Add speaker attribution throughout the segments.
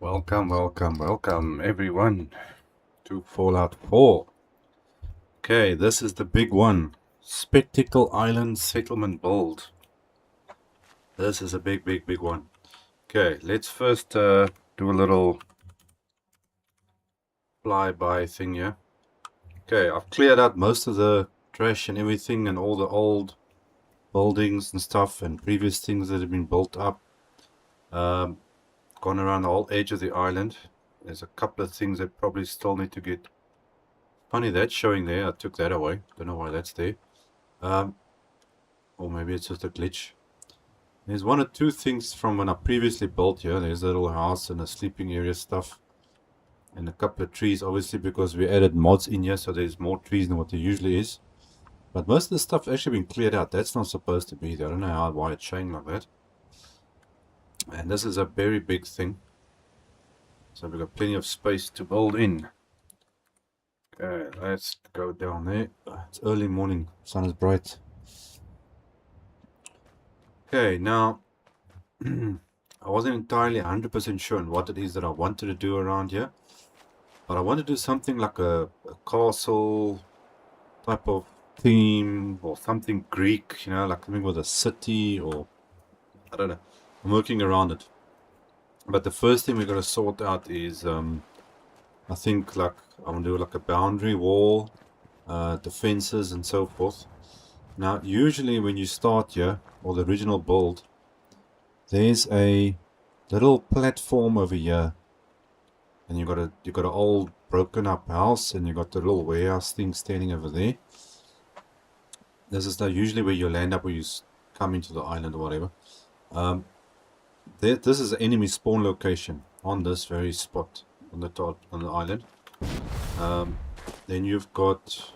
Speaker 1: Welcome everyone to Fallout 4. Okay, this is the big one. Spectacle Island Settlement Build. This is a big one. Okay, let's first do a little flyby thing here. Okay, I've cleared out most of the trash and everything and all the old buildings and stuff and previous things that have been built up. Gone around the whole edge of the island. There's a couple of things that probably still need to get. Funny that's showing there. I took that away. Don't know why that's there. Or maybe it's just a glitch. There's one or two things from when I previously built here. There's a little house and a sleeping area stuff. And a couple of trees, obviously, because we added mods in here, so there's more trees than what there usually is. But most of the stuff actually been cleared out. That's not supposed to be there. I don't know why it's showing like that. And this is a very big thing. So we've got plenty of space to build in. Okay, let's go down there. It's early morning, sun is bright. Okay, now I wasn't entirely 100% sure on what it is that I wanted to do around here, but I want to do something like a castle type of theme or something Greek, you know, like something with a city, or I don't know. I'm working around it. But the first thing we're going to sort out is I think like I'm going to do like a boundary wall, defenses and so forth. Now usually when you start here, or the original build, there's a little platform over here, and you got an old broken up house, and you got the little warehouse thing standing over there. This is usually where you land up, where you come into the island or whatever. This is the enemy spawn location on this very spot on the top on the island. Then you've got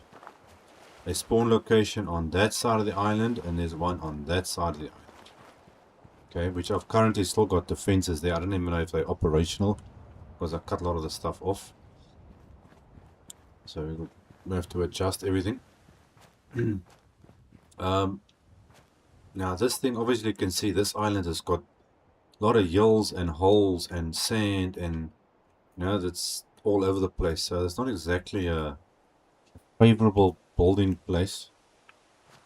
Speaker 1: a spawn location on that side of the island, and there's one on that side of the island. Okay, which I've currently still got defenses there. I don't even know if they're operational, because I cut a lot of the stuff off. So we have to adjust everything. Now this thing, obviously you can see this island has got a lot of hills and holes and sand, and you know, that's all over the place. So it's not exactly a favorable building place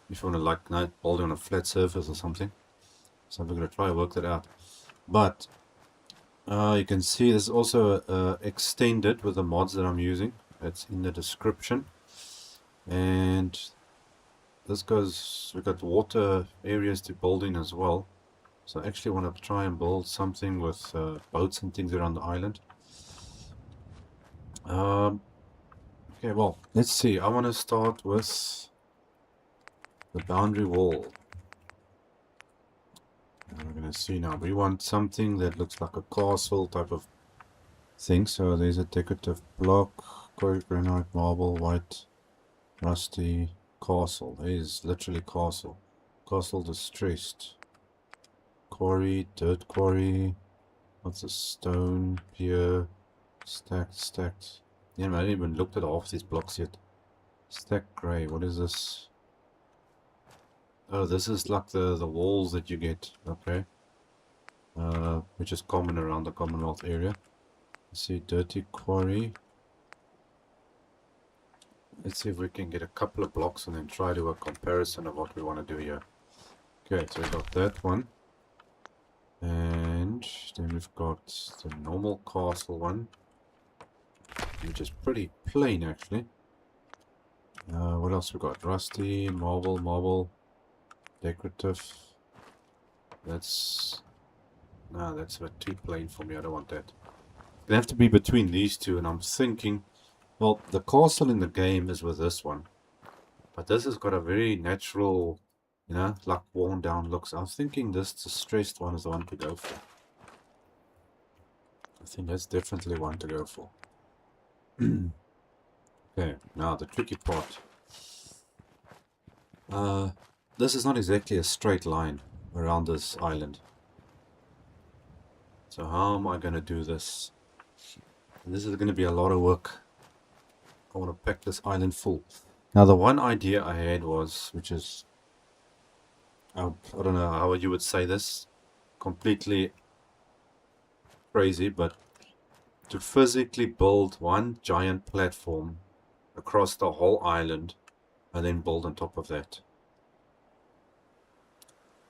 Speaker 1: if you want to like build on a flat surface or something. So we're going to try to work that out. But you can see there's also extended with the mods that I'm using. That's in the description. And this goes, we've got water areas to build in as well. So I actually want to try and build something with boats and things around the island. Okay, well, let's see. I want to start with the boundary wall. And we're going to see now. We want something that looks like a castle type of thing. So there's a decorative block, quarry, granite, marble, white, rusty, castle. There's literally castle. Castle distressed. Quarry, dirt quarry. What's a stone, pier, stacked. Yeah, I haven't even looked at half these blocks yet. Stack grey, what is this? Oh, this is like the walls that you get, okay. Which is common around the Commonwealth area. Let's see, dirty quarry. Let's see if we can get a couple of blocks and then try to do a comparison of what we want to do here. Okay, so we got that one. And then we've got the normal castle one, which is pretty plain actually. What else we got? Rusty, marble, decorative. That's a bit too plain for me. I don't want that. It's gonna have to be between these two, and I'm thinking, well, the castle in the game is with this one, but this has got a very natural, you know, like worn down looks. I'm thinking this distressed one is the one to go for. I think that's definitely one to go for. Okay, now the tricky part. This is not exactly a straight line around this island. So how am I going to do this? And this is going to be a lot of work. I want to pack this island full. Now the one idea I had was, which is, I don't know how you would say this, completely crazy, but to physically build one giant platform across the whole island and then build on top of that.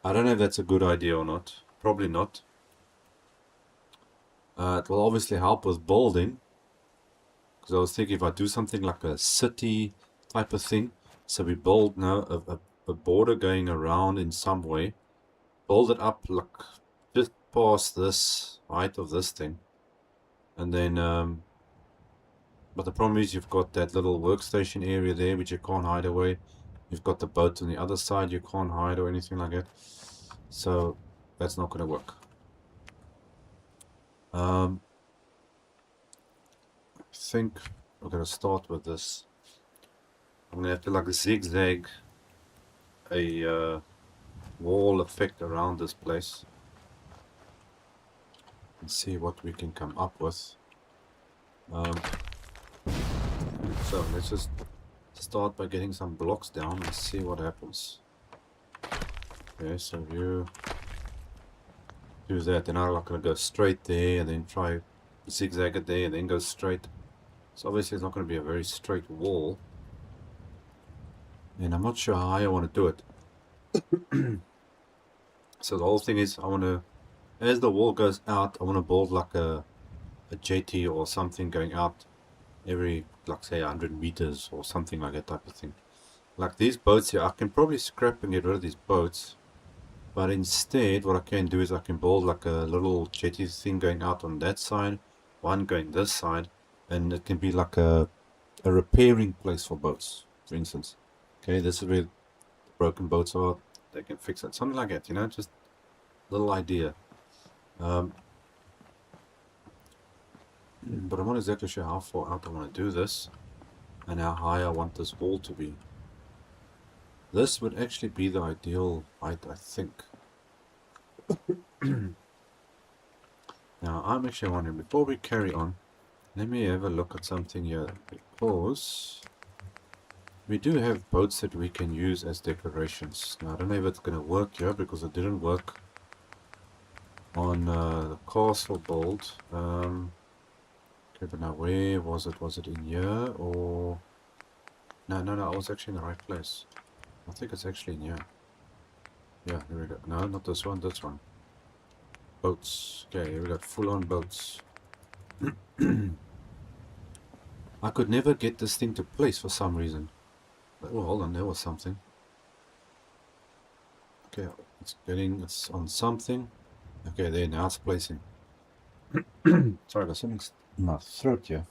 Speaker 1: I don't know if that's a good idea or not. Probably not. It will obviously help with building, because I was thinking if I do something like a city type of thing, so we build now a border going around in some way, build it up like just past this height of this thing, and then but the problem is you've got that little workstation area there which you can't hide away. You've got the boat on the other side you can't hide or anything like that, so that's not going to work. I think we're going to start with this. I'm going to have to like zigzag a wall effect around this place and see what we can come up with. So let's just start by getting some blocks down and see what happens. Okay, so you do that, and I'm not going to go straight there and then try zigzag it there and then go straight. So obviously it's not going to be a very straight wall, and I'm not sure how I want to do it. So the whole thing is, I want to, as the wall goes out, I want to build like a jetty or something going out every, like say 100 meters or something like that type of thing. Like these boats here, I can probably scrap and get rid of these boats, but instead what I can do is I can build like a little jetty thing going out on that side, one going this side, and it can be like a repairing place for boats, for instance. Okay, this is where the broken boats are, they can fix it, something like that, you know, just a little idea. But I'm not exactly sure how far out I want to do this and how high I want this wall to be. This would actually be the ideal height, I think. Now I'm actually wondering, before we carry on, let me have a look at something here, because we do have boats that we can use as decorations. Now I don't know if it's going to work here because it didn't work on the castle build. Okay, but now where was it? Was it in here or... No, I was actually in the right place. I think it's actually in here. Yeah, here we go. No, not this one, this one. Boats. Okay, here we got full-on boats. I could never get this thing to place for some reason. Oh, hold on, there was something. Okay, it's on something. Okay, there, now it's placing. Sorry, there's something in my throat here.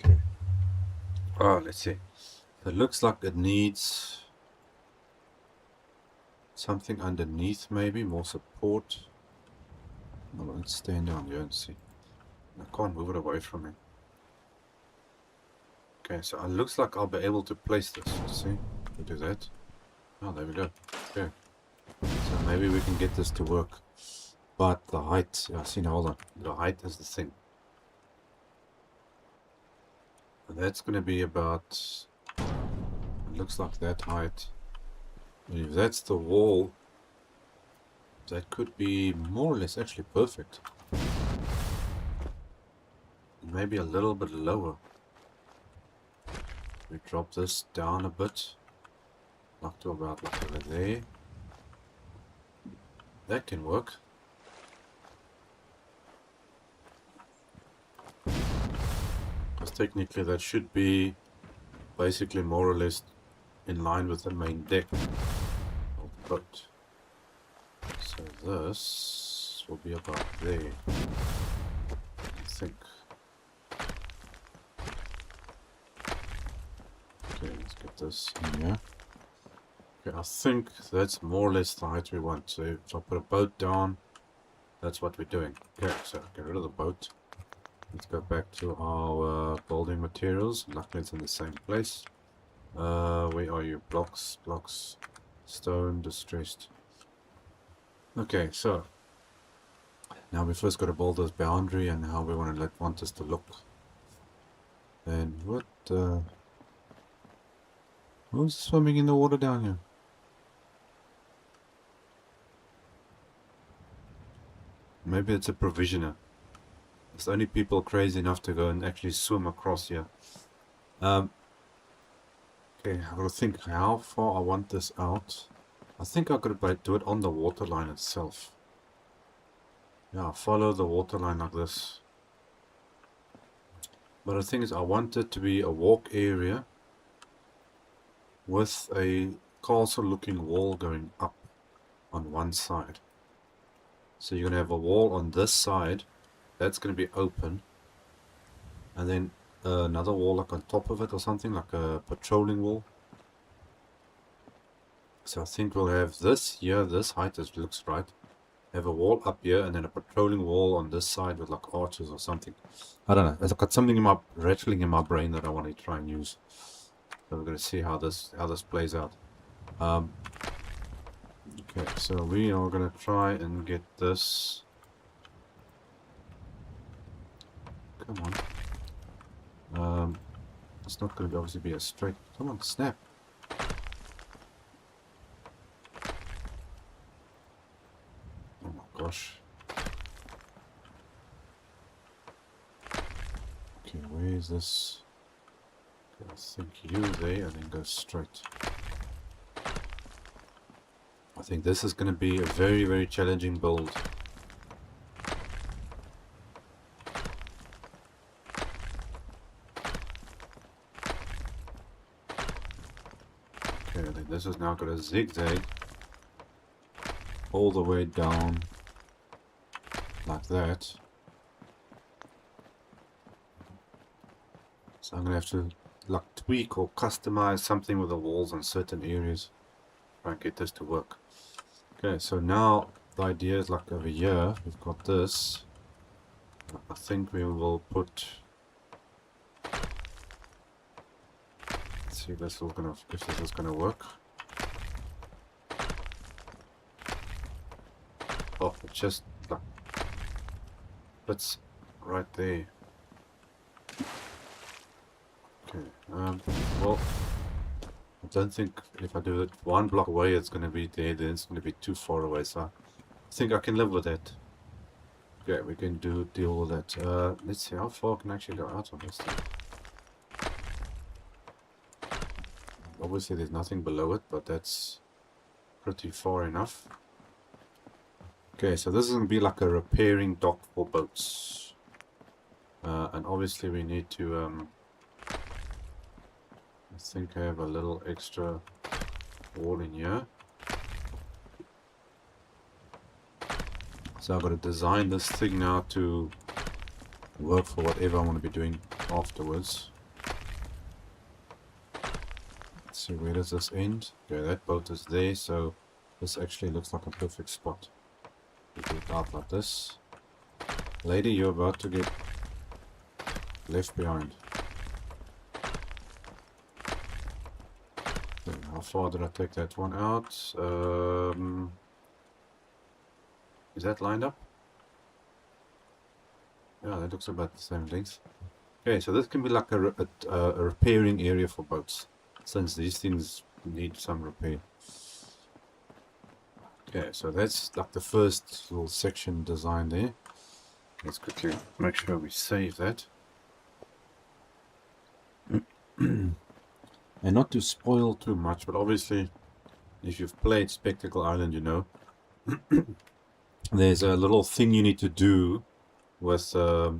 Speaker 1: Okay. Oh, let's see. It looks like it needs something underneath, maybe more support. Well, let's stand down here and see. I can't move it away from me. Okay, so it looks like I'll be able to place this. Let's see. We'll do that. Oh, there we go. Okay. So maybe we can get this to work. But the height, yeah, see now, hold on. The height is the thing. And that's going to be about, it looks like that height. And if that's the wall, that could be more or less actually perfect. Maybe a little bit lower. We drop this down a bit. Up to about like over there. That can work. Because technically that should be basically more or less in line with the main deck of the boat. So this will be about there, I think. Okay, let's get this in here. Okay, I think that's more or less the height we want. So if I put a boat down, that's what we're doing. Okay, so get rid of the boat. Let's go back to our building materials. Luckily it's in the same place. Where are you? Blocks, stone, distressed. Okay, so now we first got to build this boundary and how we want this to look. And what? Who's swimming in the water down here? Maybe it's a provisioner. It's only people crazy enough to go and actually swim across here. Okay, I gotta think how far I want this out. I think I could do it on the waterline itself. Yeah, follow the waterline like this. But the thing is, I want it to be a walk area with a castle looking wall going up on one side. So you're going to have a wall on this side that's going to be open, and then another wall like on top of it or something, like a patrolling wall. So I think we'll have this here, this height as looks right. Have a wall up here and then a patrolling wall on this side with like arches or something. I don't know. I've got something rattling in my brain that I want to try and use. So we're going to see how this plays out. Okay, so we are going to try and get this. Come on. It's not going to obviously be a straight. Come on, snap. Oh my gosh. Okay, where is this? Okay, I think you there and then go straight. I think this is going to be a very, very challenging build. Okay, I think this is now going to zigzag all the way down like that. So I'm going to have to like tweak or customize something with the walls on certain areas. Try and get this to work. Okay, so now the idea is like over here, we've got this. I think we will put. Let's see if this is gonna work. Oh, it just like fits right there. Okay. Well, I don't think if I do it one block away, it's going to be there, then it's going to be too far away, so I think I can live with that. Yeah, we can deal with that. Let's see how far I can actually go out on this thing. Obviously there's nothing below it, but that's pretty far enough. Okay, so this is going to be like a repairing dock for boats. And obviously we need to I think I have a little extra wall in here. So I've got to design this thing now to work for whatever I want to be doing afterwards. Let's see, where does this end? Okay, that boat is there, so this actually looks like a perfect spot. We do it out like this. Lady, you're about to get left behind. How far did I take that one out? Is that lined up? Yeah, that looks about the same length. Okay, so this can be like a repairing area for boats, since these things need some repair. Okay, so that's like the first little section design there. Let's quickly make sure we save that. And not to spoil too much, but obviously if you've played Spectacle Island, you know there's a little thing you need to do with the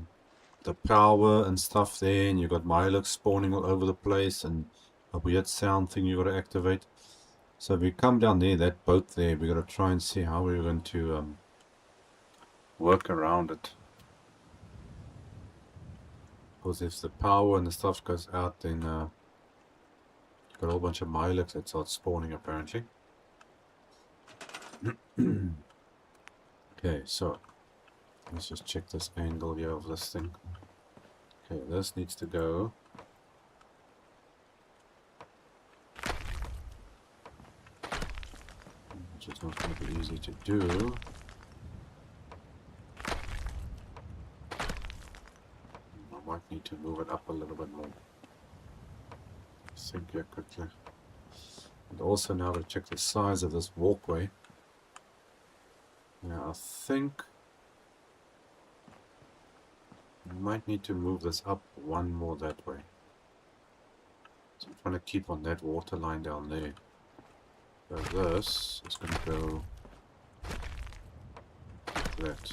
Speaker 1: power and stuff there, and you've got Milox spawning all over the place and a weird sound thing you got to activate. So if we come down there, that boat there, we got to try and see how we're going to work around it. Because if the power and the stuff goes out, then got a whole bunch of Milox that starts spawning apparently. Okay, so let's just check this angle here of this thing. Okay, this needs to go. Which is not going to be easy to do. I might need to move it up a little bit more. Think here quickly. And also now to check the size of this walkway. Yeah, I think might need to move this up one more that way. So I'm trying to keep on that water line down there. So this is going to go like that.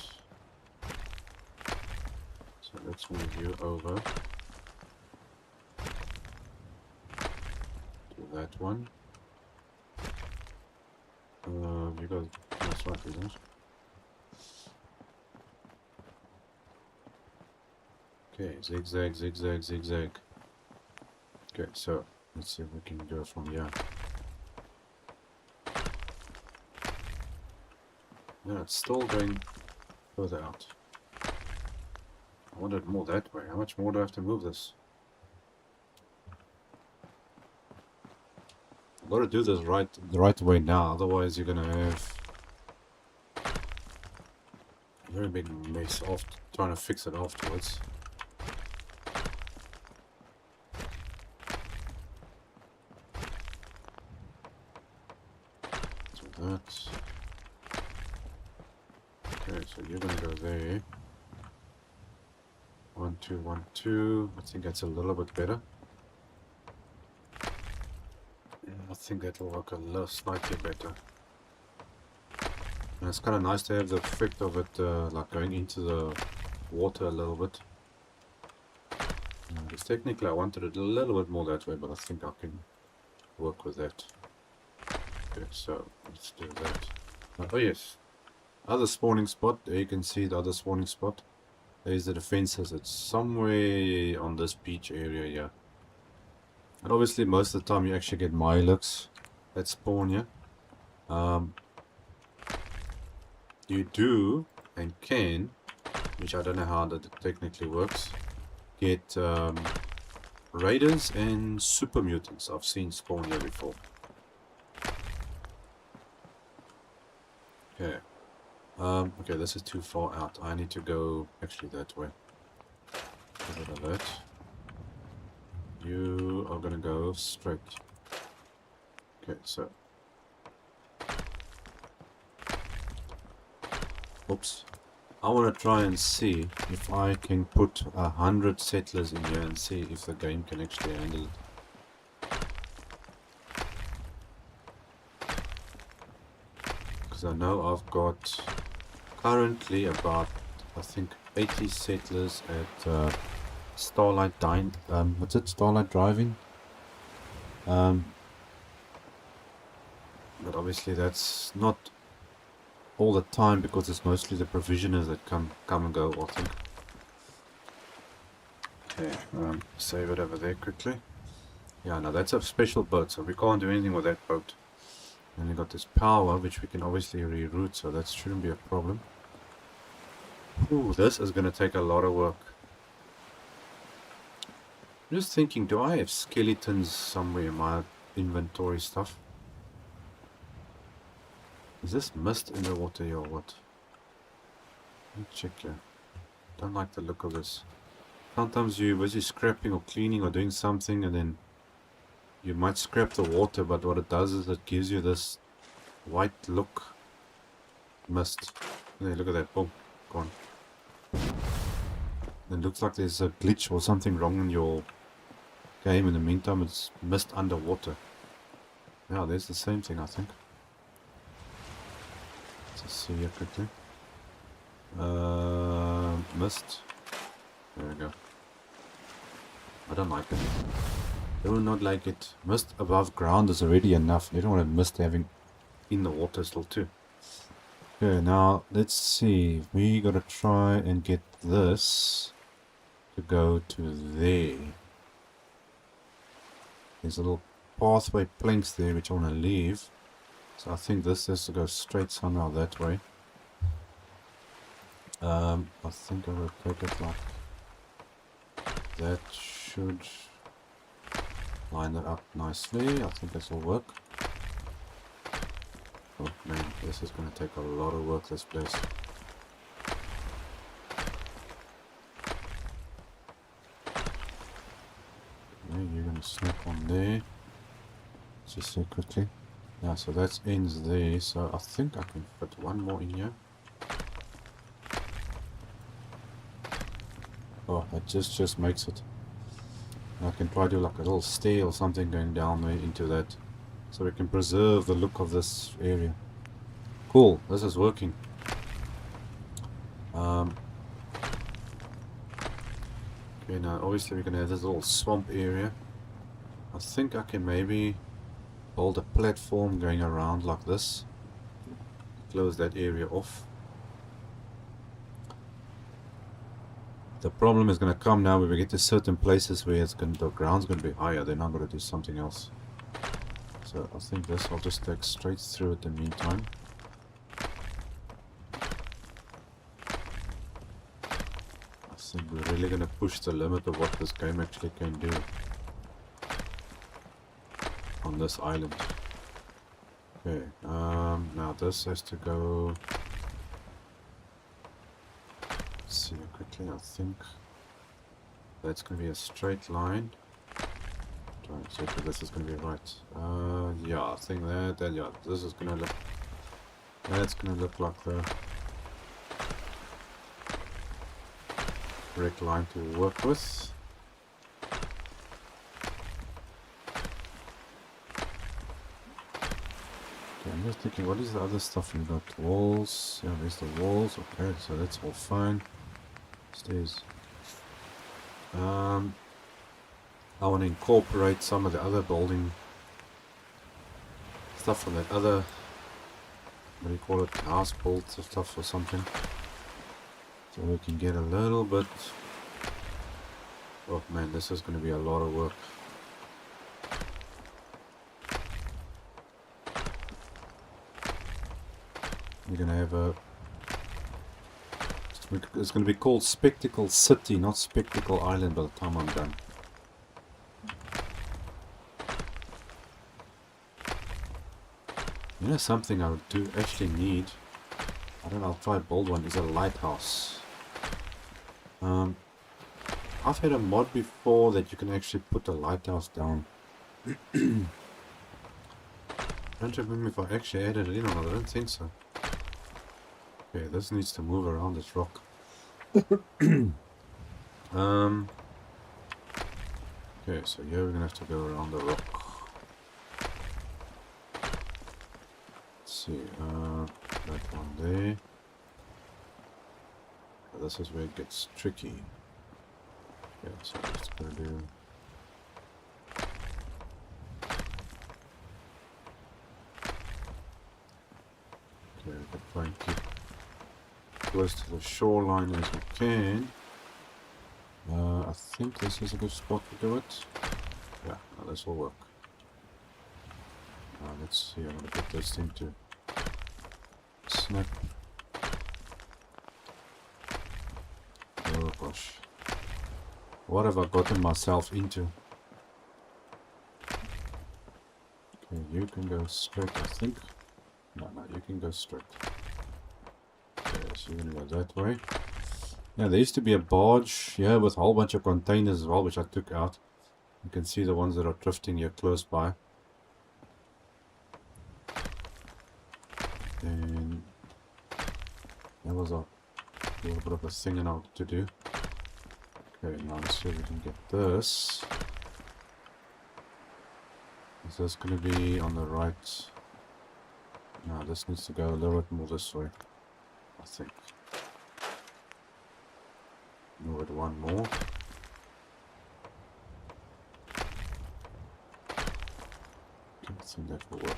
Speaker 1: So let's move you over to that one. You go, that's right, isn't it? Okay, zigzag, zigzag, zigzag. Okay, so let's see if we can go from here. No, it's still going further out. I wanted more that way. How much more do I have to move this? I've got to do this the right way now, otherwise you're gonna have a very big mess off trying to fix it afterwards. So that. Okay, so you're gonna go there. 1, 2, 1, 2. I think that's a little bit better. I think that will work a little slightly better. And it's kind of nice to have the effect of it like going into the water a little bit. Because technically I wanted it a little bit more that way, but I think I can work with that. Okay, so let's do that. Oh yes, other spawning spot. There you can see the other spawning spot. There's the defenses. It's somewhere on this beach area here. And obviously most of the time you actually get Miluks that spawn here. You do and can, which I don't know how that technically works, get raiders and super mutants. I've seen spawn here before. Okay. Okay, this is too far out. I need to go actually that way. Get rid of that. You are gonna go straight. Okay, so. Oops. I want to try and see if I can put 100 settlers in here and see if the game can actually handle it. Because I know I've got currently about, I think, 80 settlers at Starlight what's it? Starlight Driving. But obviously that's not all the time because it's mostly the provisioners that come and go, I think. Okay, save it over there quickly. Yeah, no, that's a special boat, so we can't do anything with that boat. And we got this power, which we can obviously reroute, so that shouldn't be a problem. Ooh, this is going to take a lot of work. I'm just thinking, do I have skeletons somewhere in my inventory stuff? Is this mist in the water here or what? Let me check here. Don't like the look of this. Sometimes you're busy scrapping or cleaning or doing something and then you might scrap the water, but what it does is it gives you this white look mist. There, look at that. Boom. Gone. It looks like there's a glitch or something wrong in your game. In the meantime, it's mist underwater. Yeah, there's the same thing, I think. Let's see here quickly. Mist. There we go. I don't like it. Do not like it. Mist above ground is already enough. You don't want mist having in the water still too. Okay, now let's see. We gotta try and get this to go to there. There's a little pathway planks there which I want to leave. So I think this has to go straight somehow that way. I think I will take it like that. Should line it up nicely. I think this will work. Oh man, this is going to take a lot of work, this place. Okay, you're going to snap on there. Let's just see quickly. Yeah, so that ends there, so I think I can fit one more in here. Oh, That just makes it. And I can try to do like a little stair or something going down there into that, so we can preserve the look of this area. Cool, this is working. Okay, now obviously we're gonna have this little swamp area. I think I can maybe build a platform going around like this. Close that area off. The problem is going to come now when we get to certain places where the ground's going to be higher. Then I'm going to do something else. So I think this I'll just take straight through it in the meantime. I think we're really going to push the limit of what this game actually can do on this island. Okay, now this has to go. Let's see quickly. I think that's going to be a straight line. Trying to check if this is going to be right. Yeah, I think yeah, this is going to look. That's going to look like the correct line to work with. I'm just thinking, what is the other stuff? We've got walls. Yeah, there's the walls. Okay, so that's all fine. Stairs. I want to incorporate some of the other building stuff from that other, what do you call it, house build stuff or something. So we can get a little bit. Oh man, this is going to be a lot of work. We're going to have a, it's going to be called Spectacle City, not Spectacle Island by the time I'm done. You know, something I do actually need, I don't know, I'll try to build one, is a lighthouse. I've had a mod before that you can actually put a lighthouse down. I don't remember if I actually added it in or not, I don't think so. Okay, this needs to move around this rock. Okay, so here we're gonna have to go around the rock. Let's see, that one there. This is where it gets tricky. Okay, so I'm just gonna do. Okay, we can try and keep close to the shoreline as we can. I think this is a good spot to do it. Yeah, no, this will work. Let's see, I'm going to put this thing to snap. Oh gosh. What have I gotten myself into? Okay, you can go straight, I think. No, you can go straight. Okay, so you're going to go that way. Yeah, there used to be a barge here with a whole bunch of containers as well, which I took out. You can see the ones that are drifting here close by. And that was a little bit of a thing I wanted to do. Okay, now let's see if we can get this. Is this going to be on the right? No, this needs to go a little bit more this way, I think. Move it one more. I think that will work.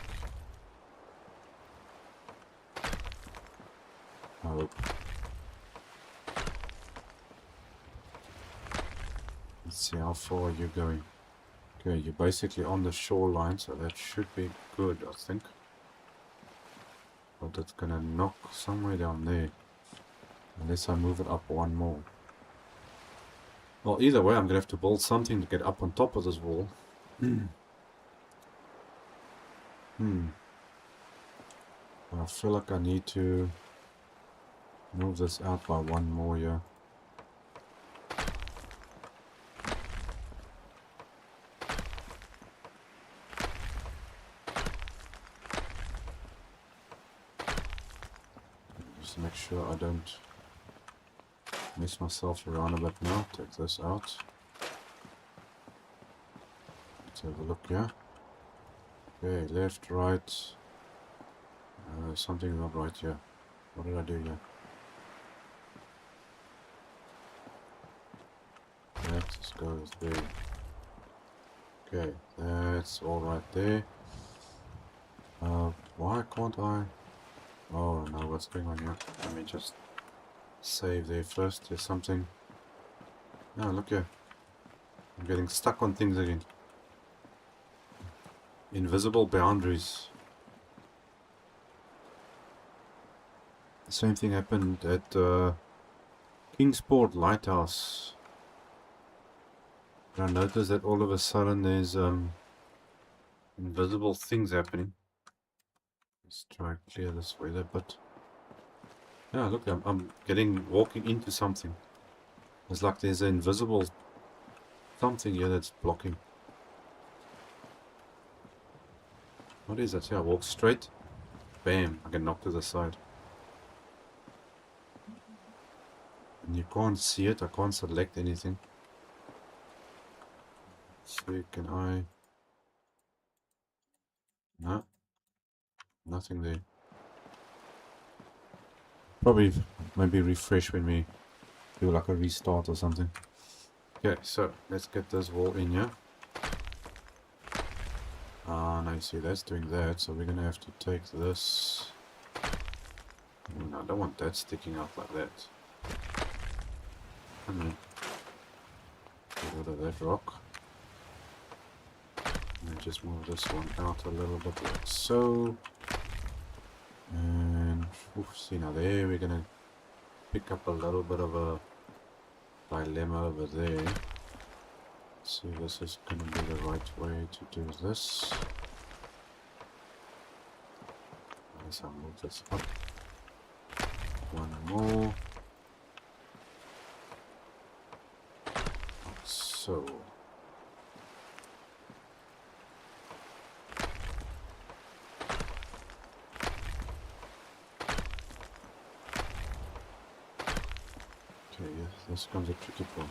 Speaker 1: I hope. Let's see, how far are you going? Okay, you're basically on the shoreline, so that should be good, I think. But it's gonna knock somewhere down there. Unless I move it up one more. Well, either way, I'm gonna have to build something to get up on top of this wall. I feel like I need to move this out by one more here. Just to make sure I don't mess myself around a bit now. Take this out. Let's have a look here. Okay, left, right. Something not right here. What did I do here? That goes there. Okay, that's all right there. Why can't I? Oh no, what's going on here? Let me just save there first. There's something. Oh, look here. I'm getting stuck on things again. Invisible boundaries. The same thing happened at Kingsport Lighthouse. I noticed that all of a sudden there's invisible things happening. Let's try and clear this way a bit. Yeah, look, I'm walking into something. It's like there's an invisible something here that's blocking. What is that? Yeah, I walk straight. Bam, I get knocked to the side. And you can't see it, I can't select anything. So can I... No. Nothing there. Probably maybe refresh when we do like a restart or something. Okay, so let's get this wall in here. Now you see that's doing that, so we're gonna have to take this. No, I don't want that sticking out like that. Get rid of that rock. And just move this one out a little bit like so. And see, now there we're gonna pick up a little bit of a dilemma over there. Let's see if this is gonna be the right way to do this. Let's move this up. One more. Like so. This becomes a tricky one.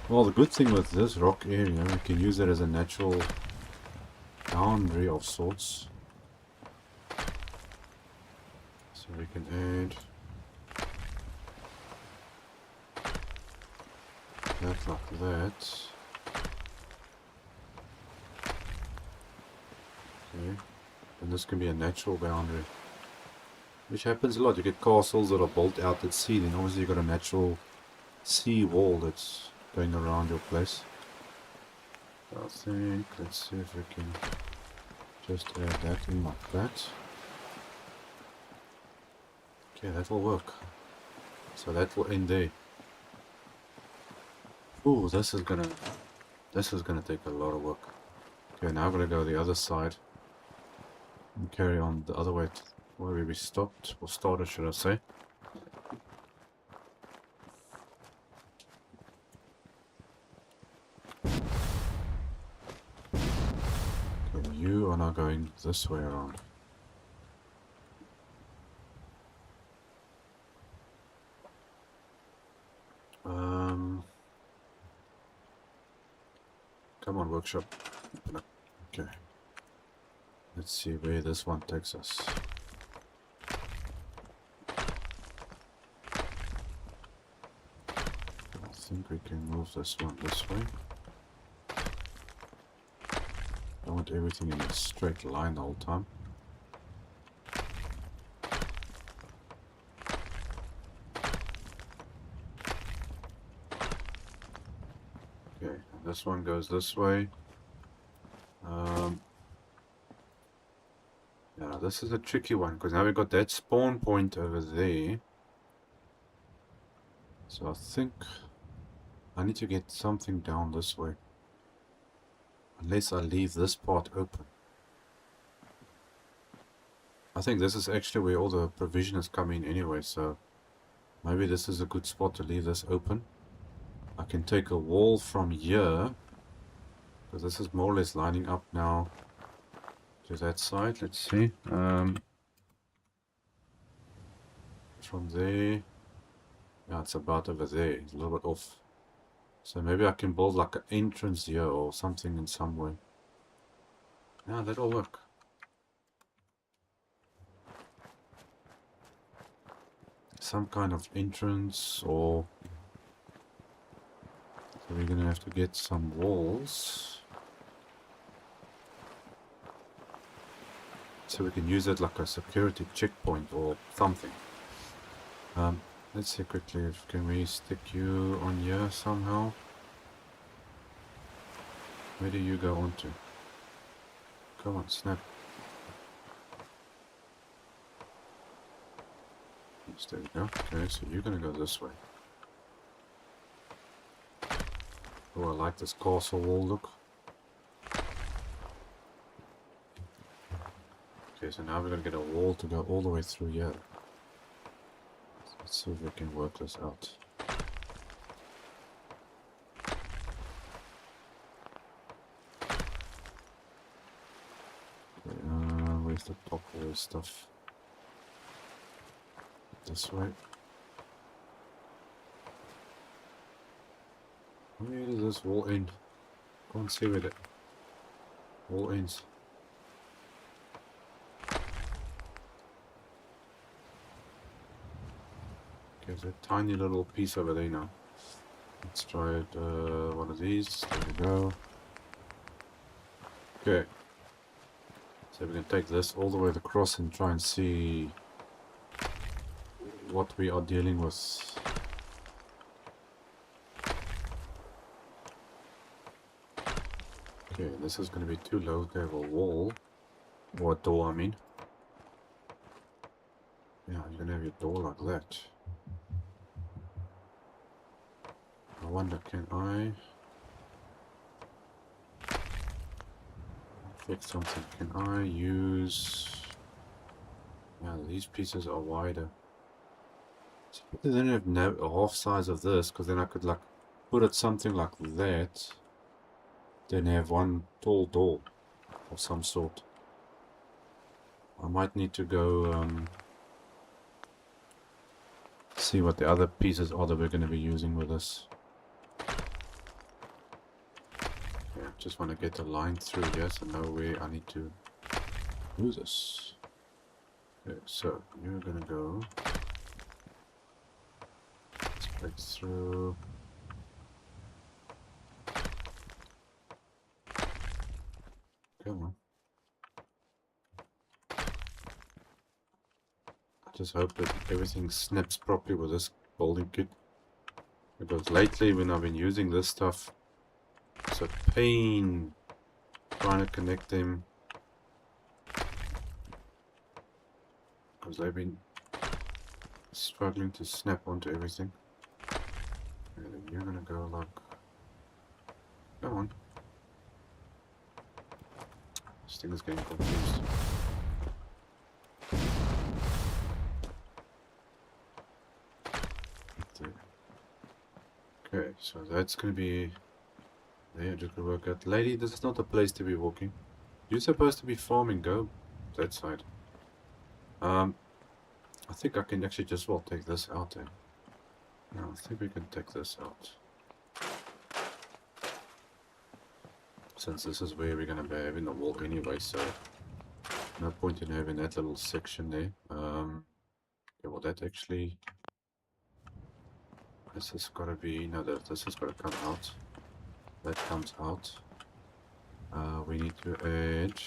Speaker 1: Well, the good thing with this rock area, we can use it as a natural boundary of sorts. So we can add that like that. Okay, and this can be a natural boundary, which happens a lot. You get castles that are built out at sea, then obviously you've got a natural sea wall that's going around your place. I think, let's see if we can just add that in like that. Okay, that will work. So that will end there. Ooh, this is gonna take a lot of work. Okay, now I'm gonna go the other side and carry on the other way to where we stopped, or started, should I say. You are now going this way around. Come on, workshop. Okay. Let's see where this one takes us. I think we can move this one this way. I want everything in a straight line the whole time. Okay, this one goes this way. Yeah, this is a tricky one because now we've got that spawn point over there. So I think I need to get something down this way. Unless I leave this part open. I think this is actually where all the provisioners come in anyway, so maybe this is a good spot to leave this open. I can take a wall from here, because this is more or less lining up now to that side. Let's see. From there, Yeah, it's about over there. It's a little bit off. So maybe I can build like an entrance here or something in some way. Yeah, that'll work. Some kind of entrance, or so we're gonna have to get some walls so we can use it like a security checkpoint or something. Let's see quickly if can we stick you on here somehow. Where do you go onto? Come on, snap. Yes, there we go. Okay, so you're gonna go this way. Oh, I like this castle wall look. Okay, so now we're gonna get a wall to go all the way through here. Let's see if we can work this out. Okay, where's the top of this stuff? This way. Where does this wall end? Can't see where the wall ends. Okay, there's a tiny little piece over there now. Let's try it, one of these. There we go. Okay. So we can take this all the way across and try and see what we are dealing with. Okay, this is going to be too low to have a wall. Or a door, I mean. Yeah, you're going to have your door like that. I wonder, can I fix something? Can I use... Yeah, these pieces are wider. So they don't have a half size of this, because then I could like put it something like that. Then have one tall door of some sort. I might need to go see what the other pieces are that we're going to be using with this. Yeah, just want to get a line through here so know where I need to do this. Okay, so you're going to go. Let's break through. Come on. I just hope that everything snaps properly with this building kit. Because lately when I've been using this stuff, it's a pain trying to connect them. Because they've been struggling to snap onto everything. And then you're gonna go like... Come on. This thing is getting confused. Okay, so that's gonna be... There, just gonna work out. Lady, this is not a place to be walking. You're supposed to be farming, go that side. I think I can actually just well take this out then. No, I think we can take this out. Since this is where we're gonna be having the wall anyway, so no point in having that little section there. Okay, well that actually... This has gotta be... No, this has gotta come out. That comes out. We need to add...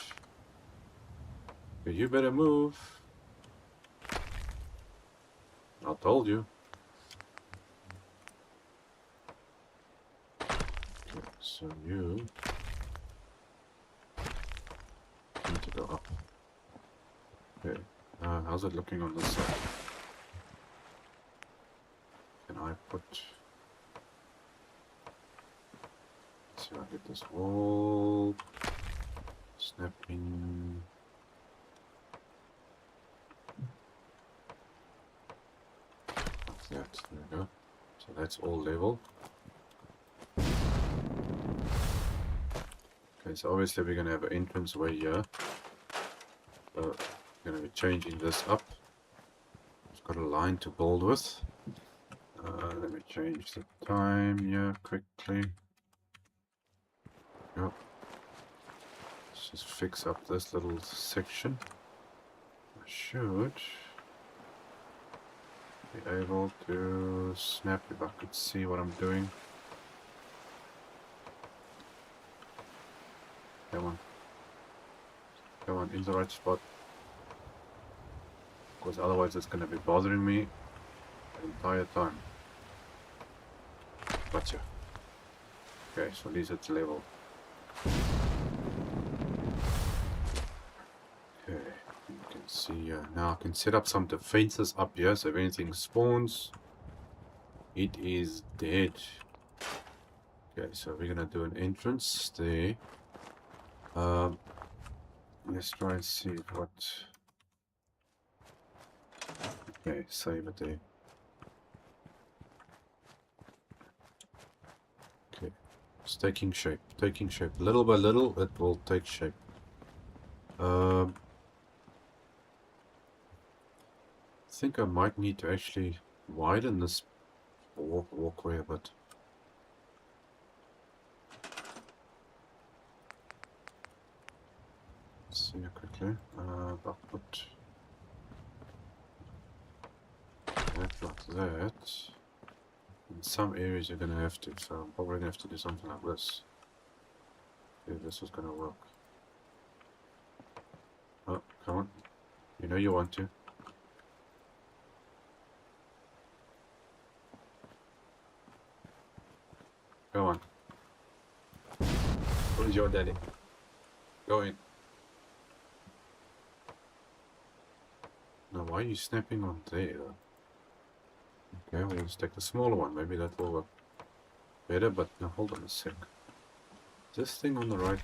Speaker 1: Okay, you better move. I told you. Okay, so you need to go up. Okay, how's it looking on this side? Can I put... Let's see if I get this wall. Snap in. Like that, there we go. So that's all level. Okay, so obviously we're going to have an entrance way here. So we're going to be changing this up. It's got a line to build with. Let me change the time here quickly. Yep. Let's just fix up this little section. I should be able to snap if I could see what I'm doing. Come on. Come on, in the right spot. Because otherwise it's going to be bothering me the entire time. Gotcha. Okay, so at least it's level. Okay, you can see now I can set up some defenses up here, so if anything spawns, it is dead. Okay, so we're gonna do an entrance there. Let's try and see what. Okay, save it there. Okay, it's taking shape, taking shape. Little by little, it will take shape. I think I might need to actually widen this walkway a bit. Let's see quickly. I'll put that like that. In some areas you're gonna have to, so I'm probably gonna have to do something like this. If this is gonna work. Oh, come on. You know you want to. Go on. Where's your daddy? Go in. Now why are you snapping on there? Okay, we'll just take the smaller one. Maybe that will work better, but now hold on a sec. This thing on the right.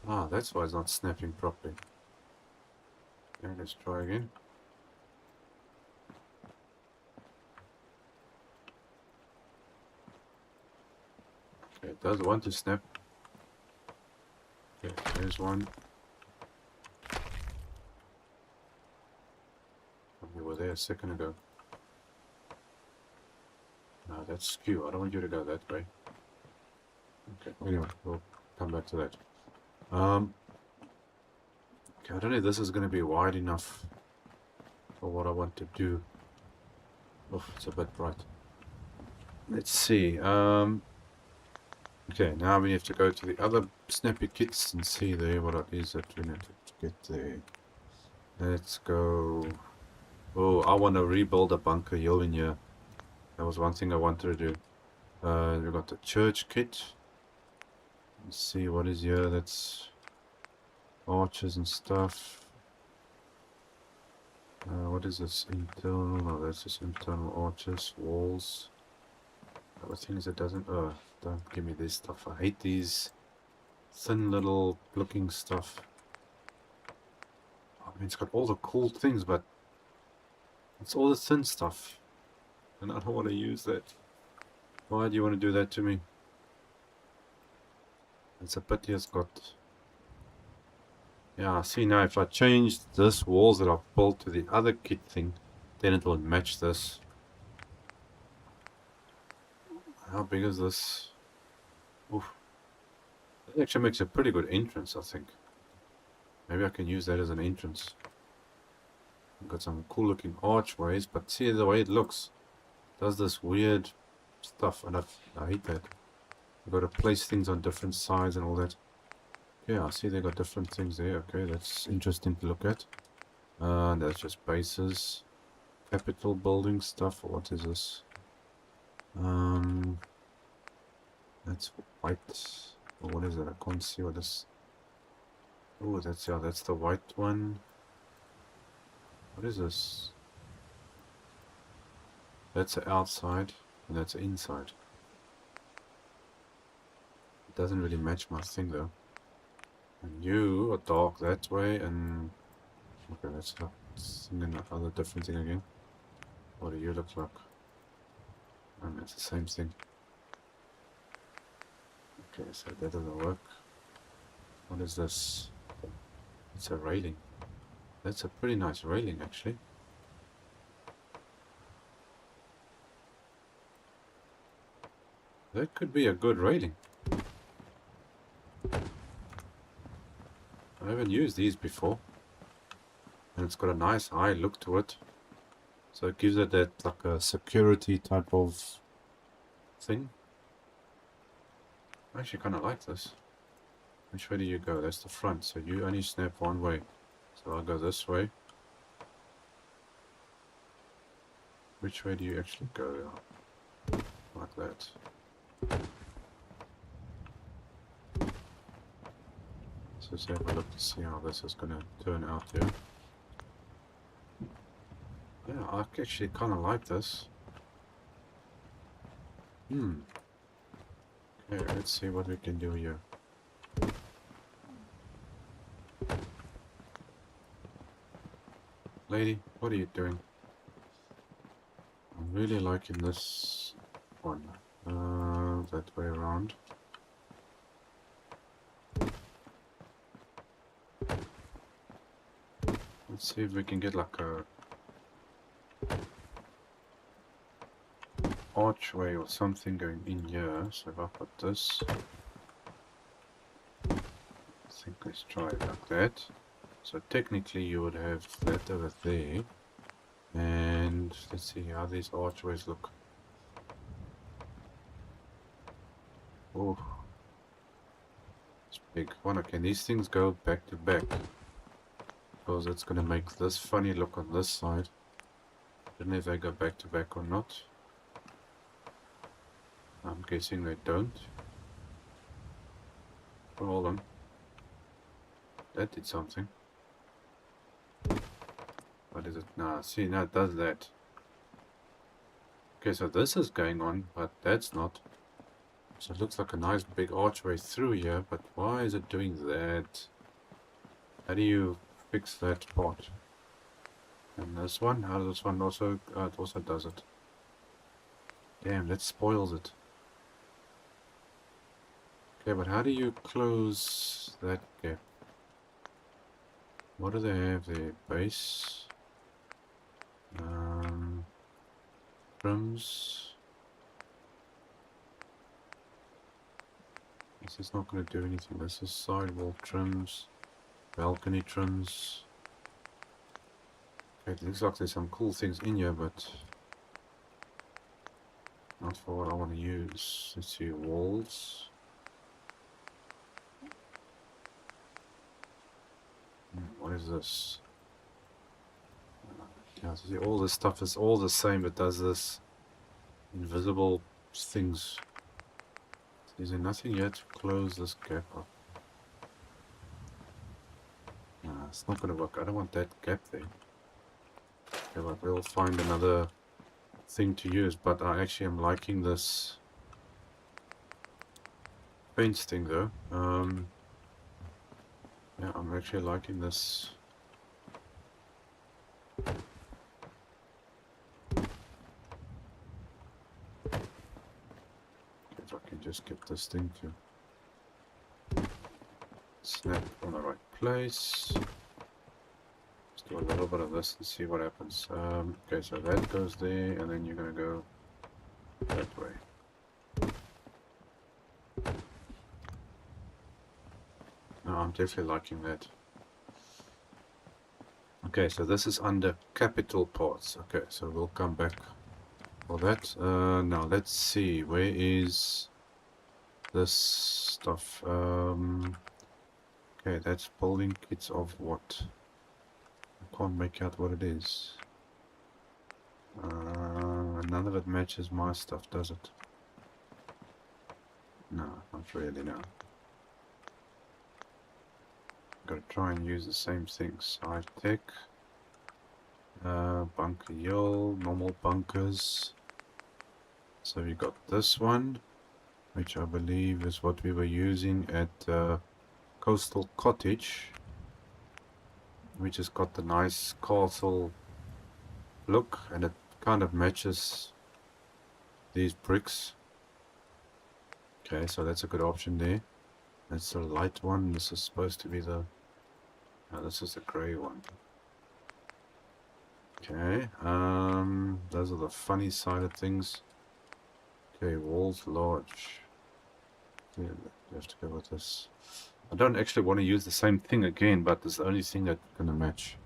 Speaker 1: Ah, that's why it's not snapping properly. Okay, let's try again. Okay, it does want to snap. Okay, there's one. We were there a second ago. No, that's skew. I don't want you to go that way. Okay, anyway, we'll come back to that. Okay, I don't know if this is going to be wide enough for what I want to do. Oh, it's a bit bright. Let's see. Okay, now we have to go to the other snappy kits and see there what it is that we need to get there. Let's go. Oh, I want to rebuild a bunker hill in here. That was one thing I wanted to do. We got the church kit. Let's see what is here. That's arches and stuff. What is this? Internal? No, that's just internal arches, walls. Other things that doesn't. Don't give me this stuff. I hate these thin little looking stuff. I mean, it's got all the cool things, but it's all the thin stuff. And I don't want to use that. Why do you want to do that to me? It's a pity it's got... Yeah, see now if I change this walls that I've built to the other kit thing, then it will match this. How big is this? Oof. That actually makes a pretty good entrance, I think. Maybe I can use that as an entrance. Got some cool looking archways, but see the way it looks. It does this weird stuff, and I hate that. You've got to place things on different sides and all that. Yeah, I see they got different things there. Okay, that's interesting to look at. That's just bases. Capital building stuff. What is this? That's white. Oh, what is that? I can't see what this. Oh, that's yeah, that's the white one. What is this? That's the outside, and that's the inside. It doesn't really match my thing though. And you are dark that way, and okay, that's another different thing again. What do you look like? And it's the same thing. Okay, so that doesn't work. What is this? It's a railing. That's a pretty nice railing, actually. That could be a good railing. I haven't used these before. And it's got a nice high look to it. So it gives it that like a security type of thing. I actually kind of like this. Which way do you go? That's the front. So you only snap one way. So I'll go this way. Which way do you actually go? Like that. So let's have a look to see how this is going to turn out here. Yeah, I actually kind of like this. Okay, let's see what we can do here. Lady, what are you doing? I'm really liking this one. That way around. Let's see if we can get like a archway or something going in here. So if I put this, I think let's try it like that. So technically you would have that over there. And let's see how these archways look. Oh, it's big one. Okay, these things go back to back. Because it's going to make this funny look on this side. Don't know if they go back to back or not. I'm guessing they don't. Oh, hold on. That did something. What is it? Nah, see, now it does that. Okay, so this is going on, but that's not. So it looks like a nice big archway through here, but why is it doing that? How do you fix that part? And this one? How does this one also? It also does it. Damn, that spoils it. Okay, but how do you close that gap? What do they have there? Base. Trims. This is not going to do anything. This is sidewall trims. Balcony trims. Okay, it looks like there's some cool things in here, but not for what I want to use. Let's see, walls. What is this? Yeah, so see, all this stuff is all the same. It does this invisible things. Is there nothing yet to close this gap up? Nah, it's not going to work. I don't want that gap there. Okay, but we'll find another thing to use. But I actually am liking this fence thing though. Yeah, I'm actually liking this. If I can just get this thing to snap on the right place. Let's do a little bit of this and see what happens. Okay, so that goes there, and then you're gonna go that way. No, I'm definitely liking that. Okay, so this is under capital parts. Okay, so we'll come back for that. Now let's see, where is this stuff? Okay, that's building kits of what? I can't make out what it is. None of it matches my stuff, does it? No, not really, no. Gotta try and use the same things. Side tech, bunker yield, normal bunkers. So we got this one, which I believe is what we were using at Coastal Cottage, which has got the nice castle look, and it kind of matches these bricks. Okay, so that's a good option there. That's the light one. This is supposed to be the... No, this is the grey one. Okay, those are the funny side of things. Okay, walls large. Yeah, you have to go with this. I don't actually want to use the same thing again, but it's the only thing that's gonna match.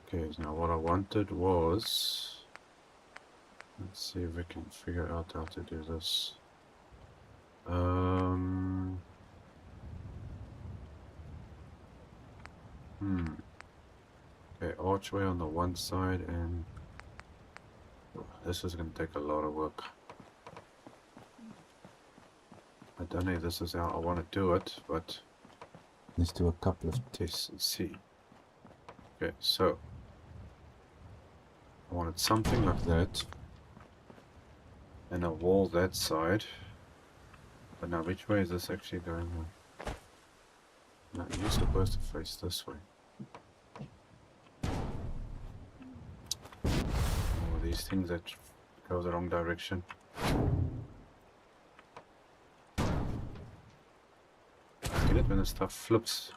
Speaker 1: Okay, now what I wanted was... Let's see if we can figure out how to do this. Okay, archway on the one side, and this is going to take a lot of work. I don't know if this is how I want to do it, but let's do a couple of tests and see. Okay, so I wanted something like that, and a wall that side. But now, which way is this actually going on? No, you're supposed to face this way. Oh, these things that go the wrong direction. Get it when the stuff flips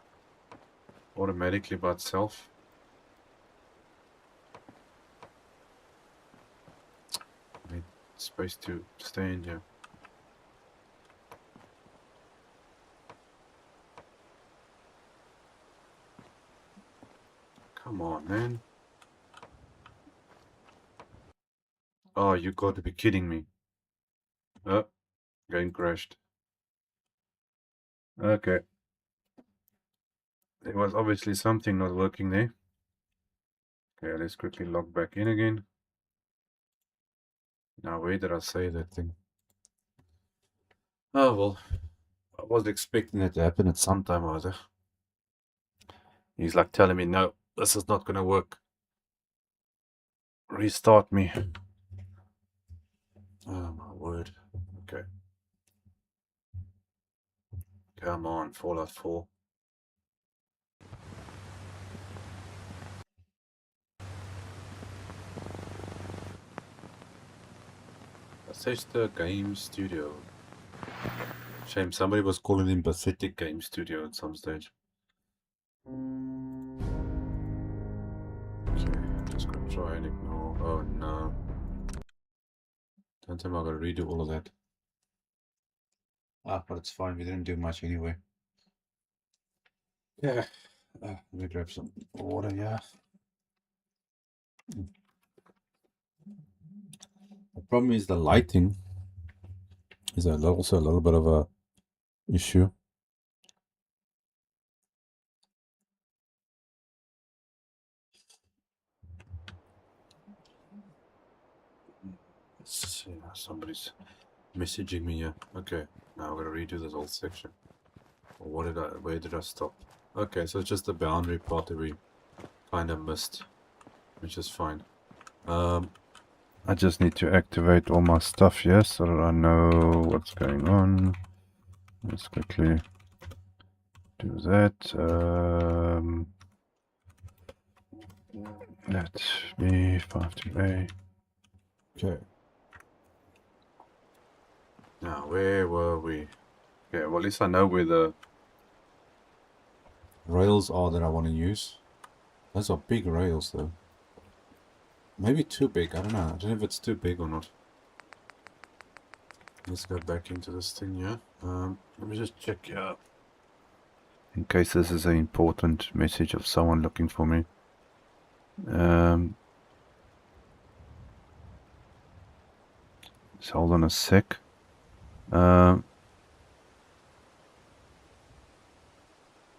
Speaker 1: automatically by itself. I need space to stay in here. Come on, man. Oh, you got to be kidding me. Oh, game crashed. Okay. There was obviously something not working there. Okay, let's quickly log back in again. Now, where did I save that thing? Oh, well, I was expecting that to happen at some time or other. He's like telling me, no, this is not going to work. Restart me. Oh, my word. Okay. Come on, Fallout 4. Bethesda Game Studio. Shame somebody was calling him Pathetic Game Studio at some stage. Okay, just gonna try and ignore. Oh no. Don't tell me I gotta redo all of that. Ah, but it's fine, we didn't do much anyway. Yeah. Let me grab some water here. The problem is the lighting is also a little bit of a issue. Let's see, somebody's messaging me here. Okay, now I'm gonna redo this whole section. Where did I stop? Okay, so it's just the boundary part that we kind of missed, which is fine. I just need to activate all my stuff here so that I know what's going on. Let's quickly do that. Let me 5-2A. Okay. Now, where were we? Okay, well, at least I know where the rails are that I want to use. Those are big rails, though. Maybe too big, I don't know. I don't know if it's too big or not. Let's go back into this thing here. Let me just check here. In case this is an important message of someone looking for me. Just hold on a sec. Let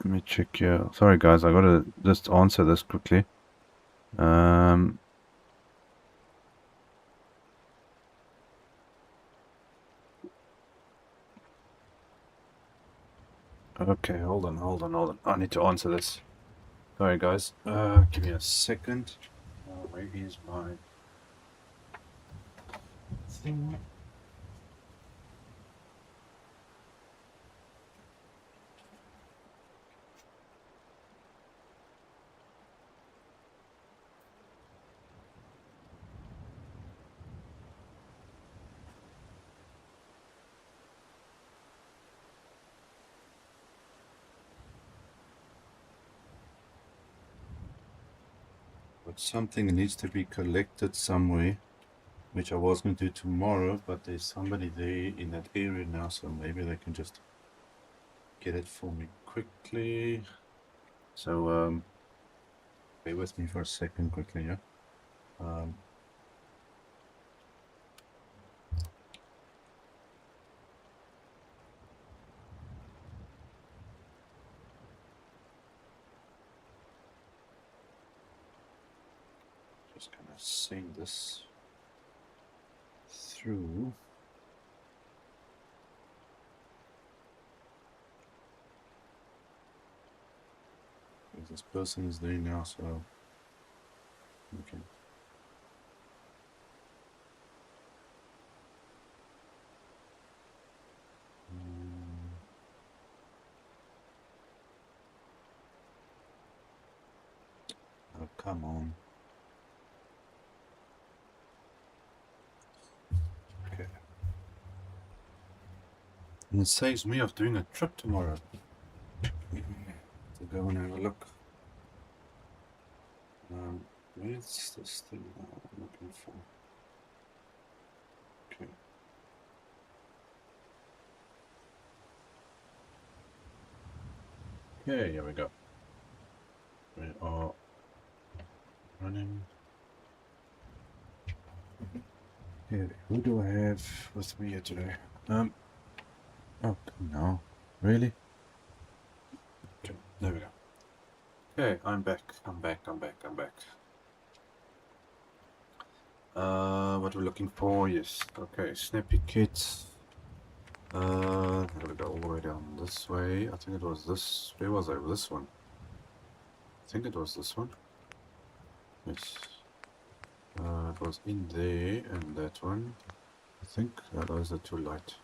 Speaker 1: me check here. Sorry guys, I gotta just answer this quickly. Okay, hold on. I need to answer this. Sorry guys. Give me a second. Where is my thing? But something needs to be collected somewhere. which I was going to do tomorrow, but there's somebody there in that area now, so maybe they can just get it for me quickly. So bear with me for a second quickly, yeah. Just gonna send this through. This person is there now, so okay. Oh, come on. Okay. And it saves me of doing a trip tomorrow to go and have a look. Where's this thing I'm looking for? Okay. Okay, here we go. We are running. Okay, who do I have with me here today? Oh no, really? Okay, there we go. Okay, I'm back. What we're looking for? Yes. Okay, snappy kits. I'm gonna go all the way down this way. I think it was this. Where was I? This one. I think it was this one. Yes. It was in there and that one. I think those are too light.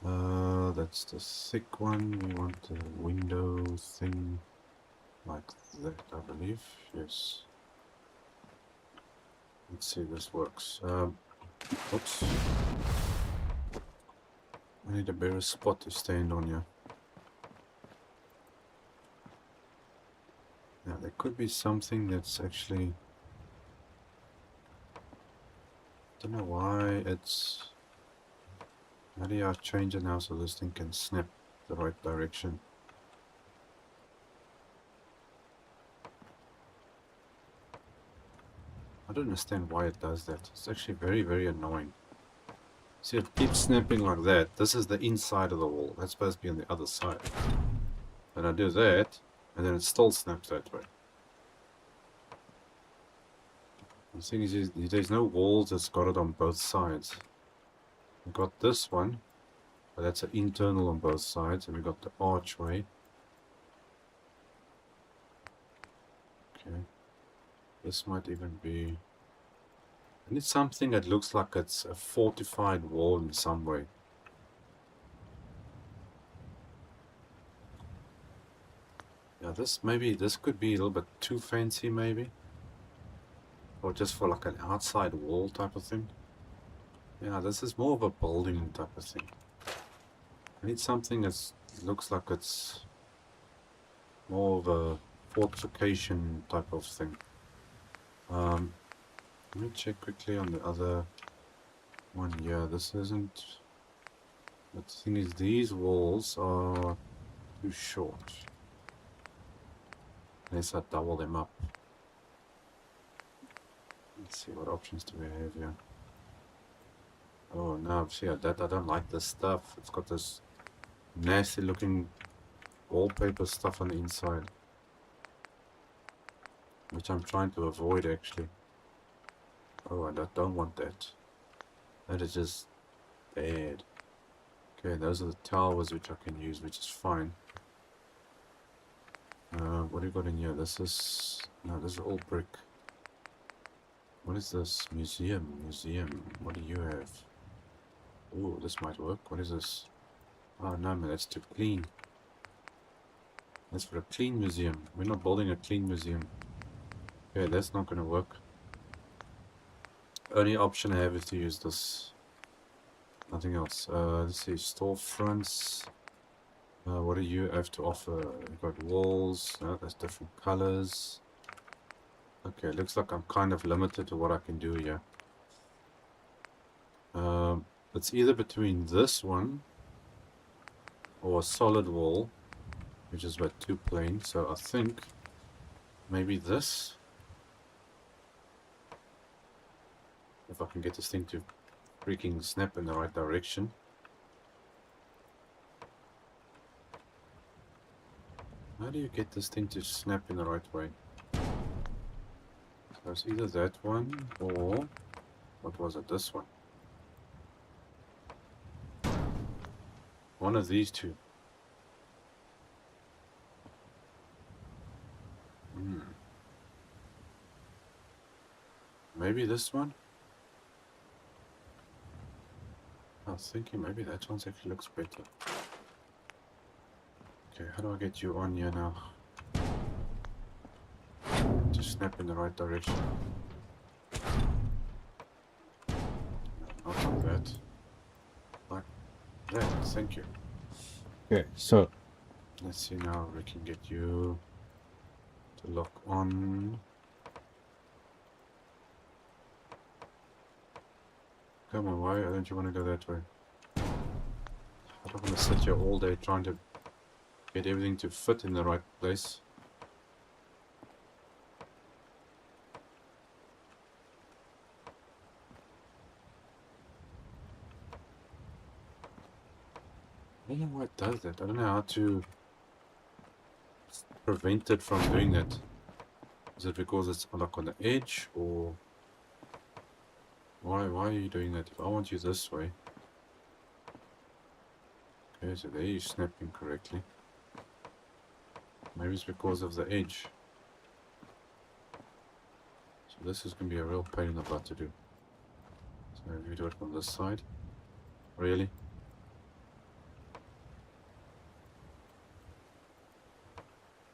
Speaker 1: That's the thick one. We want the window thing like that, I believe. Yes. Let's see if this works. Oops. I need a better spot to stand on here. Now there could be something that's actually... I don't know why it's... How do I change it now so this thing can snap the right direction? I don't understand why it does that. It's actually very, very annoying. See, it keeps snapping like that. This is the inside of the wall. That's supposed to be on the other side. And I do that, and then it still snaps that way. The thing is, there's no walls that's got it on both sides. We've got this one, but that's an internal on both sides, and we've got the archway. Okay. This might even be... I need something that looks like it's a fortified wall in some way. Yeah, this could be a little bit too fancy maybe. Or just for like an outside wall type of thing. Yeah, this is more of a building type of thing. I need something that looks like it's more of a fortification type of thing. Let me check quickly on the other one here. This isn't... The thing is, these walls are too short. Unless I double them up. Let's see, what options do we have here? Oh no, see, I don't like this stuff. It's got this nasty looking wallpaper stuff on the inside, which I'm trying to avoid actually. Oh, I don't want that. That is just bad. Okay, those are the towers which I can use, which is fine. What do you got in here? This is... No, this is all brick. What is this? Museum. What do you have? Oh, this might work. What is this? Oh no, man, that's too clean. That's for a clean museum. We're not building a clean museum. Okay, that's not gonna work. Only option I have is to use this. Nothing else. Let's see, storefronts. What do you have to offer? You've got walls. There's different colors. Okay, looks like I'm kind of limited to what I can do here. It's either between this one or a solid wall, which is about 2 planes. So I think maybe this. If I can get this thing to freaking snap in the right direction. How do you get this thing to snap in the right way? So it's either that one or, what was it, this one? One of these two. Maybe this one? I was thinking maybe that one actually looks better. Okay, how do I get you on here now? To snap in the right direction. No, not like that. Like that, thank you. Okay, so let's see now if we can get you to lock on. Come on, why don't you want to go that way? I don't want to sit here all day trying to get everything to fit in the right place. I don't know why it does that. I don't know how to prevent it from doing that. Is it because it's like on the edge, or why are you doing that? If I want you this way. Okay, so there you're snapping correctly. Maybe it's because of the edge. So this is going to be a real pain in the butt to do. So if you do it from this side. Really?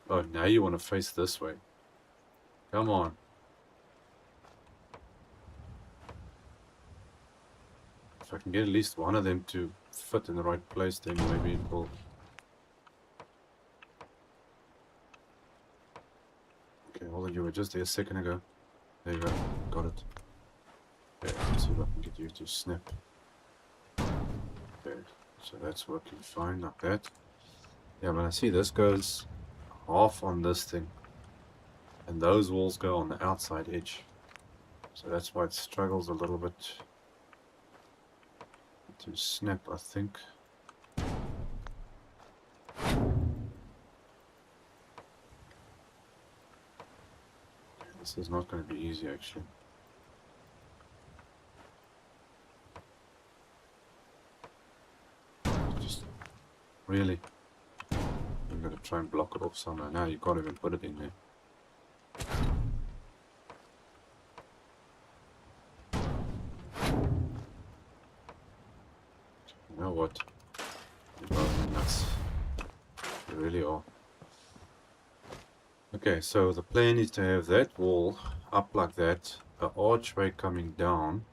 Speaker 1: Oh, now you want to face this way. Come on. If I can get at least one of them to fit in the right place, then maybe it will. Okay, hold on, you were just there a second ago. There you go, got it. Okay, let's see if I can get you to snap. Okay, so that's working fine like that. Yeah, but I see this goes half on this thing, and those walls go on the outside edge. So that's why it struggles a little bit to snap, I think. This is not going to be easy, actually. Just really, I'm going to try and block it off somewhere. Now you can't even put it in there. You know what? You're driving me nuts. You really are. Okay, so the plan is to have that wall up like that, an archway coming down.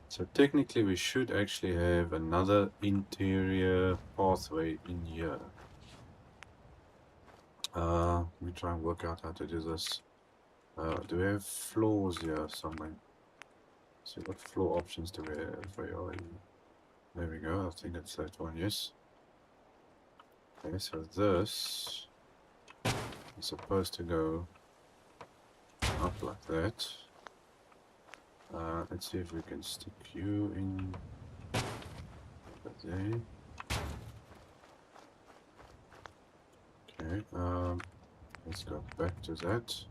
Speaker 1: So technically we should actually have another interior pathway in here. Let me try and work out how to do this. Do we have floors here somewhere? So what floor options do we have? There we go, I think it's that one, yes. Okay, so this is supposed to go up like that. Let's see if we can stick you in there. Okay, let's go back to that.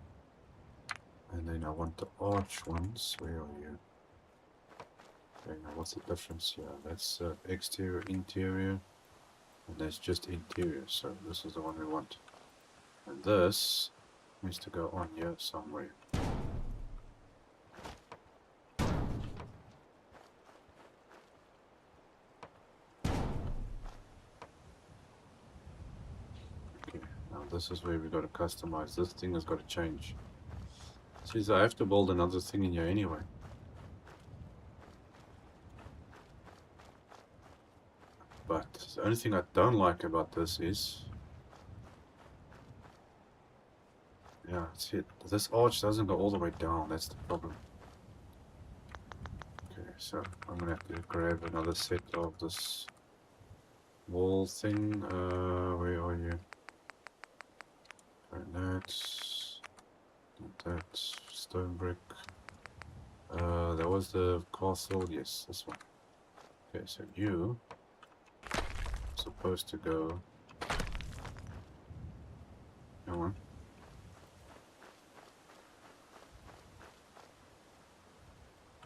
Speaker 1: And then I want the arch ones. Where are you? Okay, now what's the difference here? That's exterior, interior, and that's just interior. So this is the one we want. And this needs to go on here somewhere. Okay, now this is where we got to customize. This thing has got to change. See, so I have to build another thing in here anyway. But the only thing I don't like about this is, yeah, see, this arch doesn't go all the way down. That's the problem. Okay, so I'm gonna have to grab another set of this wall thing. Where are you? That stone brick. That was the castle. Yes, this one. Okay, so you supposed to go. Come on.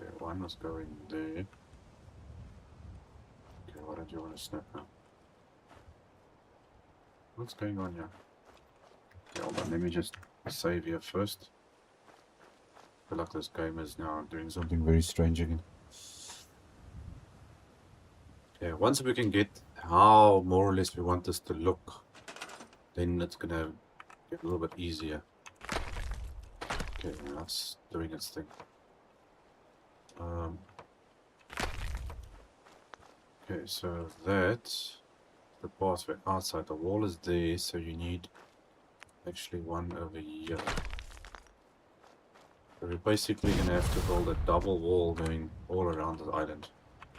Speaker 1: Okay, one was going there. Okay, why don't you want to snap now? What's going on here? Okay, hold on, let me just save here first. I feel like this game is now doing something very strange again. Okay, once we can get how more or less we want this to look, then it's gonna get a little bit easier. Okay, now it's doing its thing. Okay, so that's the pathway outside. The wall is there, so you need actually one over here. So we're basically gonna have to build a double wall going all around the island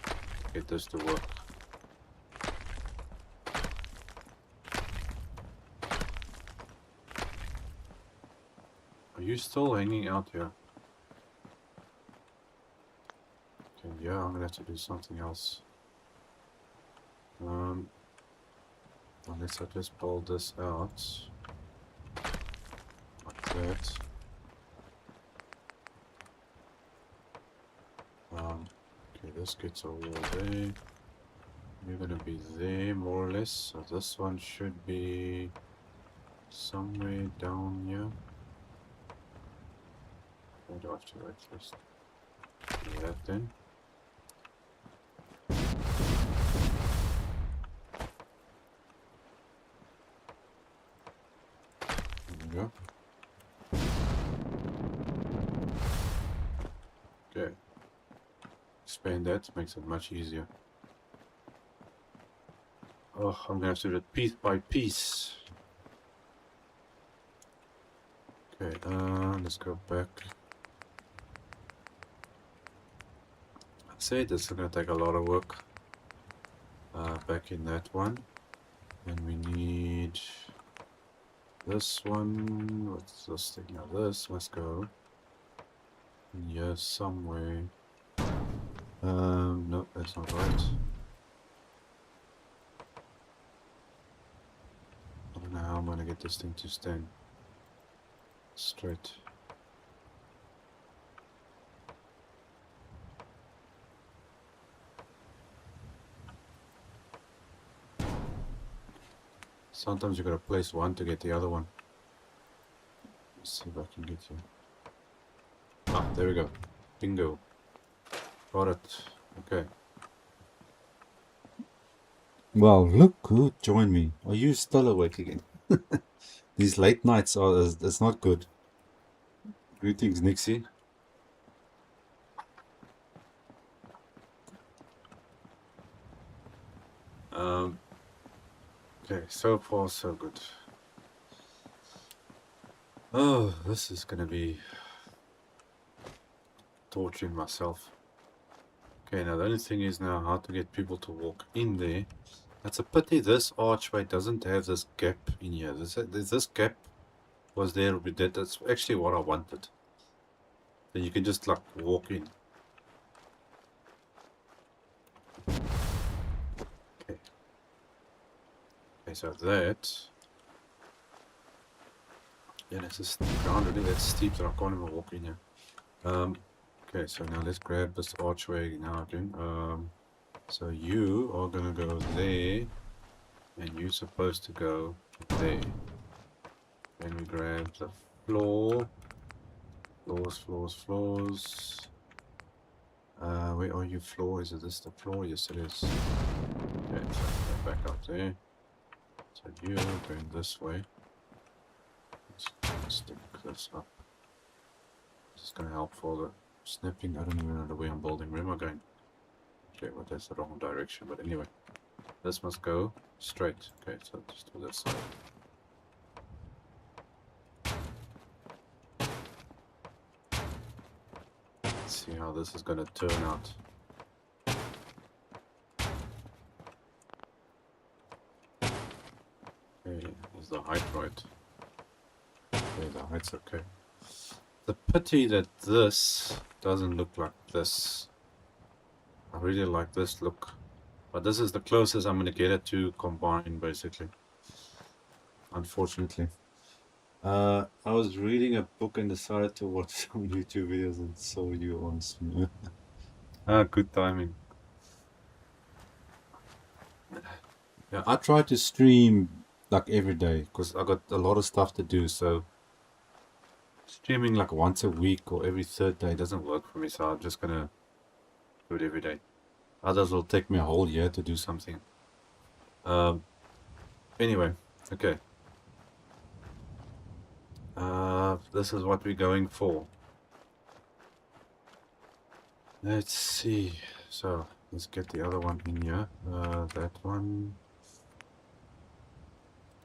Speaker 1: to get this to work. Are you still hanging out here? Okay, yeah, I'm gonna have to do something else. Unless I just build this out like that. Okay, this gets a wall there. You're gonna be there more or less. So this one should be somewhere down here. Where do I have to write first? Do that then. There we go. Okay. Expand that, makes it much easier. Oh, I'm gonna have to do it piece by piece. Okay, let's go back. I'd say this is gonna take a lot of work. Back in that one. And we need this one. What's this thing? Now this must go in here somewhere. No, that's not right. I don't know how I'm gonna get this thing to stand straight. Sometimes you gotta place one to get the other one. Let's see if I can get you. Ah, there we go. Bingo. Got it. Okay. Well, look who joined me. Are you still awake again? These late nights are, it's not good. Greetings, Nixie. Okay, so far so good. Oh, this is gonna be torturing myself. Okay, now the only thing is now how to get people to walk in there. It's a pity this archway doesn't have this gap in here. This gap was there, that's actually what I wanted. Then you can just like walk in. Okay. Okay, so that. Yeah, it's just ground really that steep that I can't even walk in here. Okay, so now let's grab this archway now again. So you are gonna go there, and you're supposed to go there. Then we grab the floor. Floors. Where are you, floor? Is this the floor? Yes, it is. Okay, so go back up there. So you're going this way. Let's stick this up. This is going to help for the snapping. I don't even know the way I'm building. Where am I going? Okay, well, that's the wrong direction. But anyway, this must go straight. Okay, so just do this side. Let's see how this is going to turn out. Okay, is the height right? Okay, the height's okay. The pity that this doesn't look like this. I really like this look. But this is the closest I'm going to get it to combine, basically. Unfortunately. I was reading a book and decided to watch some YouTube videos and saw you on stream. Good timing. Yeah, I try to stream like every day because I got a lot of stuff to do. So streaming like once a week or every third day doesn't work for me. So I'm just gonna do it every day. Others will take me a whole year to do something. Anyway, okay. This is what we're going for. Let's see. So let's get the other one in here. That one.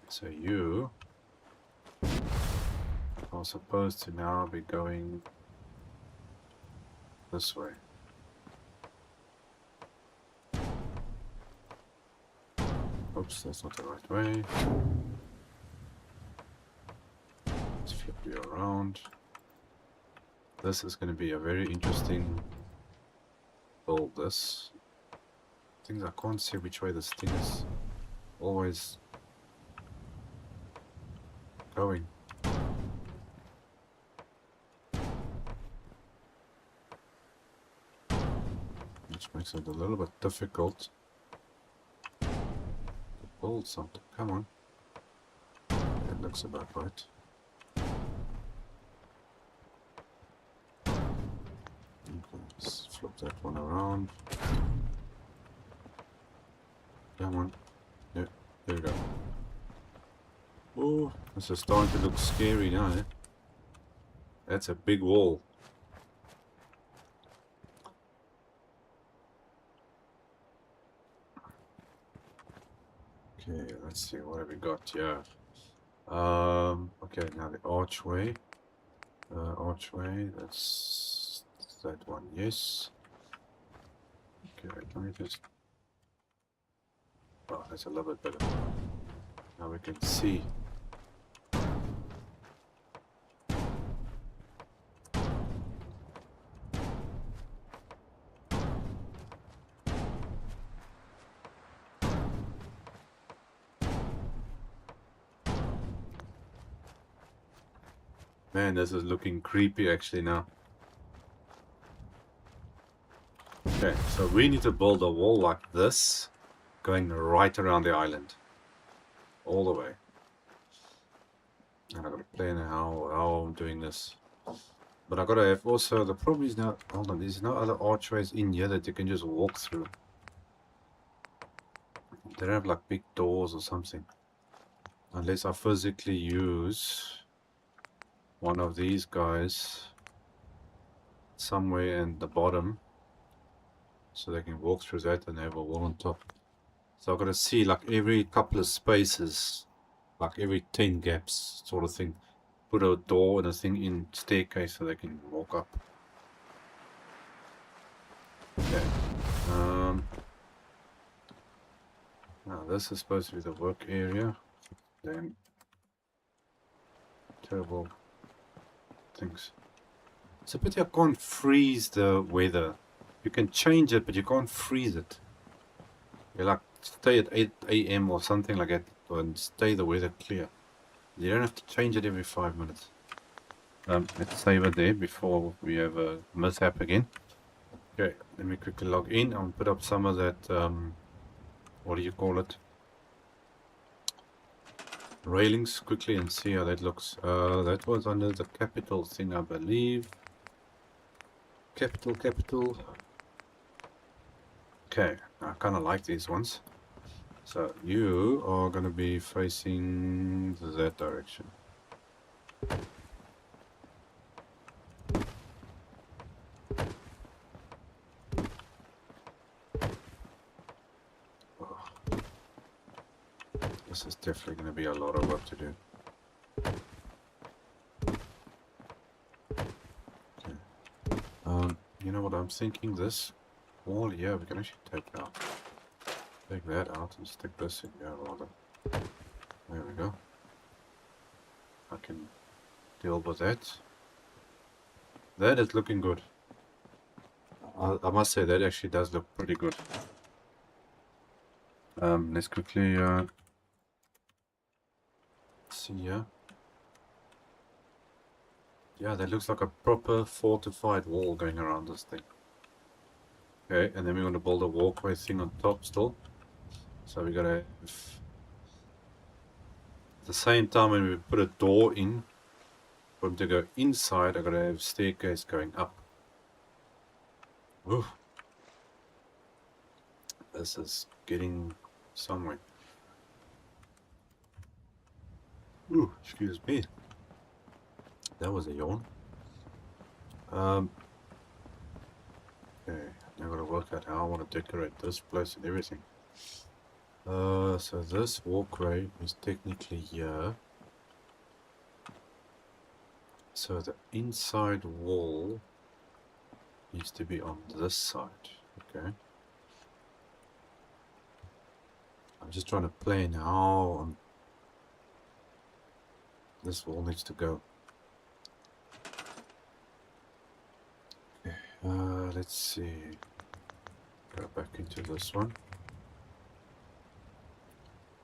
Speaker 1: So you are supposed to now be going this way. Oops, that's not the right way. Let's flip you around. This is going to be a very interesting build. This things I can't see which way this thing is always going. Which makes it a little bit difficult to build something. Come on. It looks about right. Okay, let's flip that one around. Come on. Yeah, there we go. Oh, this is starting to look scary now, eh? That's a big wall. Okay, let's see what have we got here. Okay, now the archway. Archway, that's that one, yes. Okay, let me just... Oh, that's a little bit better. Now we can see. Man, this is looking creepy actually now. Okay, so we need to build a wall like this, going right around the island. All the way. And I've got to plan how I'm doing this. But I've got to have also, the problem is now, hold on, there's no other archways in here that you can just walk through. They don't have like big doors or something. Unless I physically use one of these guys somewhere in the bottom. So they can walk through that and have a wall on top. So I've got to see like every couple of spaces, like every 10 gaps sort of thing. Put a door and a thing in staircase so they can walk up. Okay. Now this is supposed to be the work area. Then terrible things. It's a pity I can't freeze the weather. You can change it, but you can't freeze it. You like stay at 8 AM or something like that, and stay the weather clear. You don't have to change it every 5 minutes. Let's save it there before we have a mishap again. Okay, let me quickly log in and put up some of that, what do you call it? Railings quickly and see how that looks. That was under the capital thing, I believe. Capital. Okay, I kind of like these ones. So you are going to be facing that direction. Oh. This is definitely going to be a lot of work to do. Okay. You know what I'm thinking? This wall here we can actually take out. Take that out and stick this in here rather. There we go. I can deal with that. That is looking good. I must say that actually does look pretty good. Let's quickly see here. Yeah, that looks like a proper fortified wall going around this thing. Okay, and then we're going to build a walkway thing on top still. So we're going to have, at the same time when we put a door in, for them to go inside, I'm going to have a staircase going up. Ooh. This is getting somewhere. Ooh, excuse me. That was a yawn. Okay, now I've got to work out how I want to decorate this place and everything. So this walkway is technically here. So the inside wall needs to be on this side. Okay. I'm just trying to plan how this wall needs to go. Okay. Let's see. Go back into this one.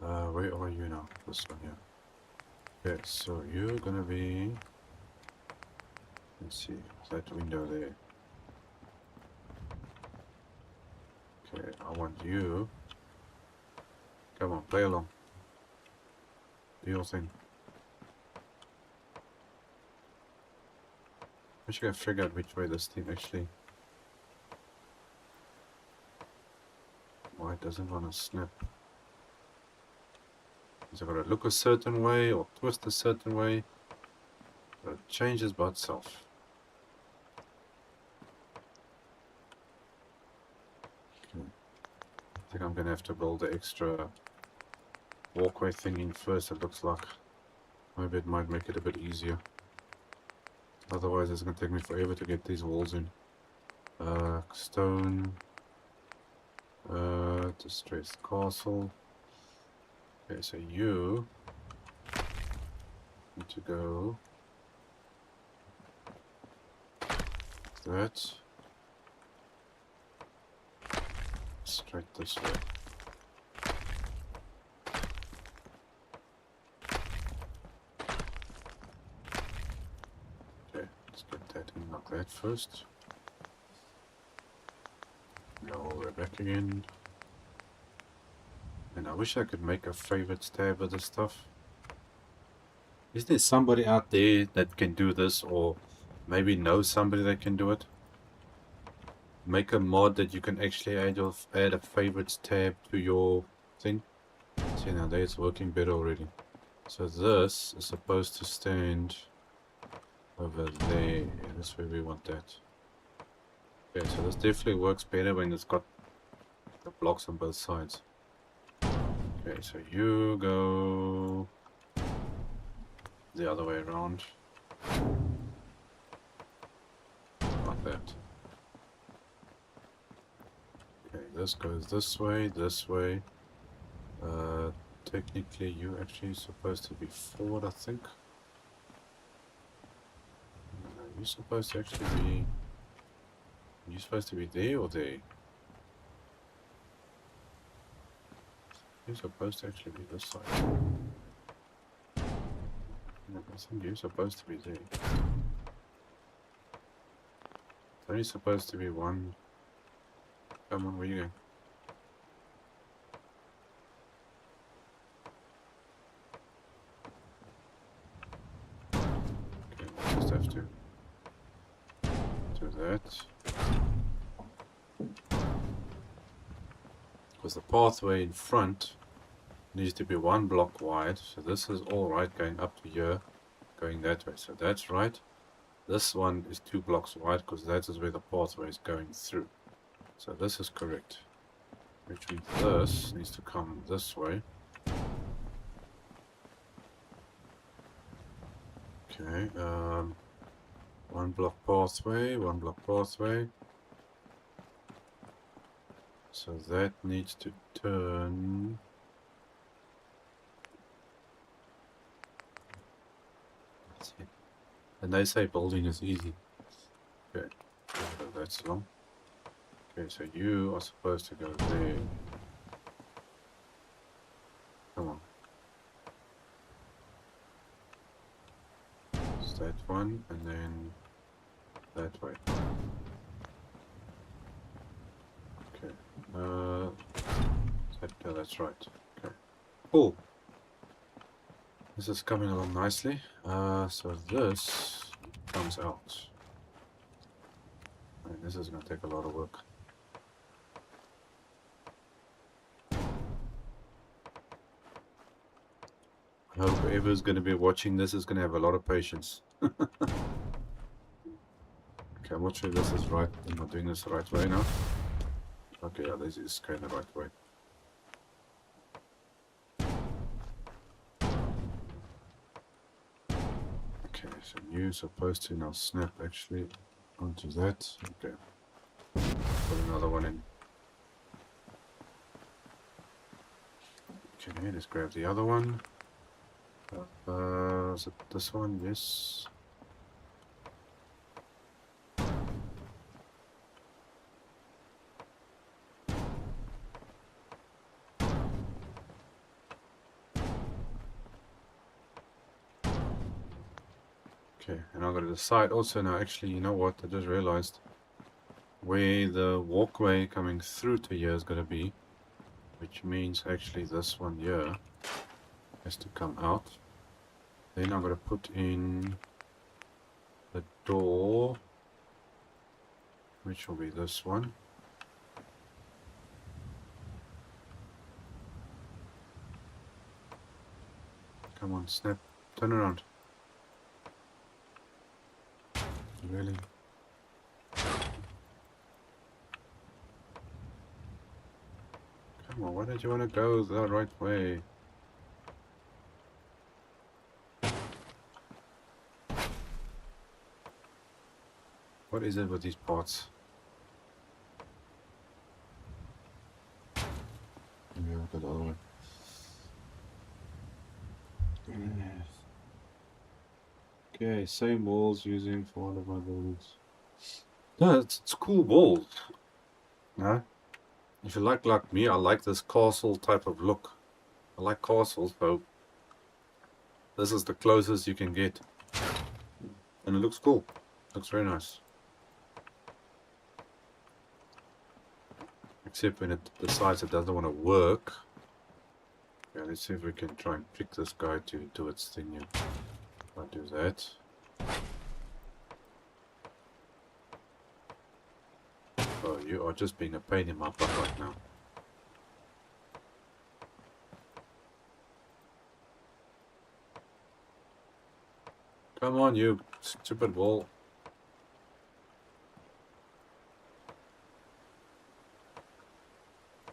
Speaker 1: Where are you now? This one here. Okay, so you're gonna be. Let's see, that window there. Okay, I want you. Come on, play along. Do your thing. I should have figured out which way this thing actually. Why it doesn't want to snap. Is it going to look a certain way or twist a certain way? But it changes by itself. Okay. I think I'm going to have to build the extra walkway thing in first, it looks like. Maybe it might make it a bit easier. Otherwise it's going to take me forever to get these walls in. Stone. Distressed castle. Okay, so you need to go that straight this way. Okay, let's get that in like that first. Now we're back again. And I wish I could make a favorites tab of this stuff. Is there somebody out there that can do this, or maybe know somebody that can do it? Make a mod that you can actually add a favorites tab to your thing. See, now there it's working better already. So this is supposed to stand over there. Yeah, that's where we want that. Okay, so this definitely works better when it's got the blocks on both sides. Okay, so you go the other way around. Like that. Okay, this goes this way, this way. Technically you're actually supposed to be forward, I think. You're supposed to actually be... You're supposed to be there or there? You're supposed to actually be this side. No, I think you're supposed to be there. It's only supposed to be one. Come on, where are you going? Okay, we'll just have to do that. Because the pathway in front needs to be one block wide, so this is all right going up to here, going that way, so that's right. This one is 2 blocks wide because that is where the pathway is going through, so this is correct, which means this needs to come this way. Okay, 1 block pathway, 1 block pathway. So that needs to turn And they say building is easy. Okay, so that's long. Okay, so you are supposed to go there. Come on. It's that one, and then that way. Okay. That's right. Okay. Cool. This is coming along nicely. So this comes out. And this is going to take a lot of work. I hope whoever's going to be watching this is going to have a lot of patience. Okay, I'm not sure if this is right. Am I doing this the right way now? Okay, yeah, this is kind of the right way. Okay, so you're supposed to now snap actually onto that. Okay. Put another one in. Okay, let's grab the other one. Is it this one? Yes. Okay, and I'm going to decide also now, actually, you know what, I just realized where the walkway coming through to here is going to be, which means actually this one here has to come out. Then I'm going to put in the door, which will be this one. Come on, snap, turn around. Really? Come on, why don't you want to go the right way? What is it with these parts? Yeah, I've got the other one. Okay, same walls using for one of my buildings. No, it's cool walls. No? If you like me, I like this castle type of look. I like castles, so this is the closest you can get. And it looks cool. Looks very nice. Except when it decides it doesn't want to work. Yeah, let's see if we can try and trick this guy to do its thing here. I'll do that. Oh, you are just being a pain in my butt right now. Come on, you stupid wall.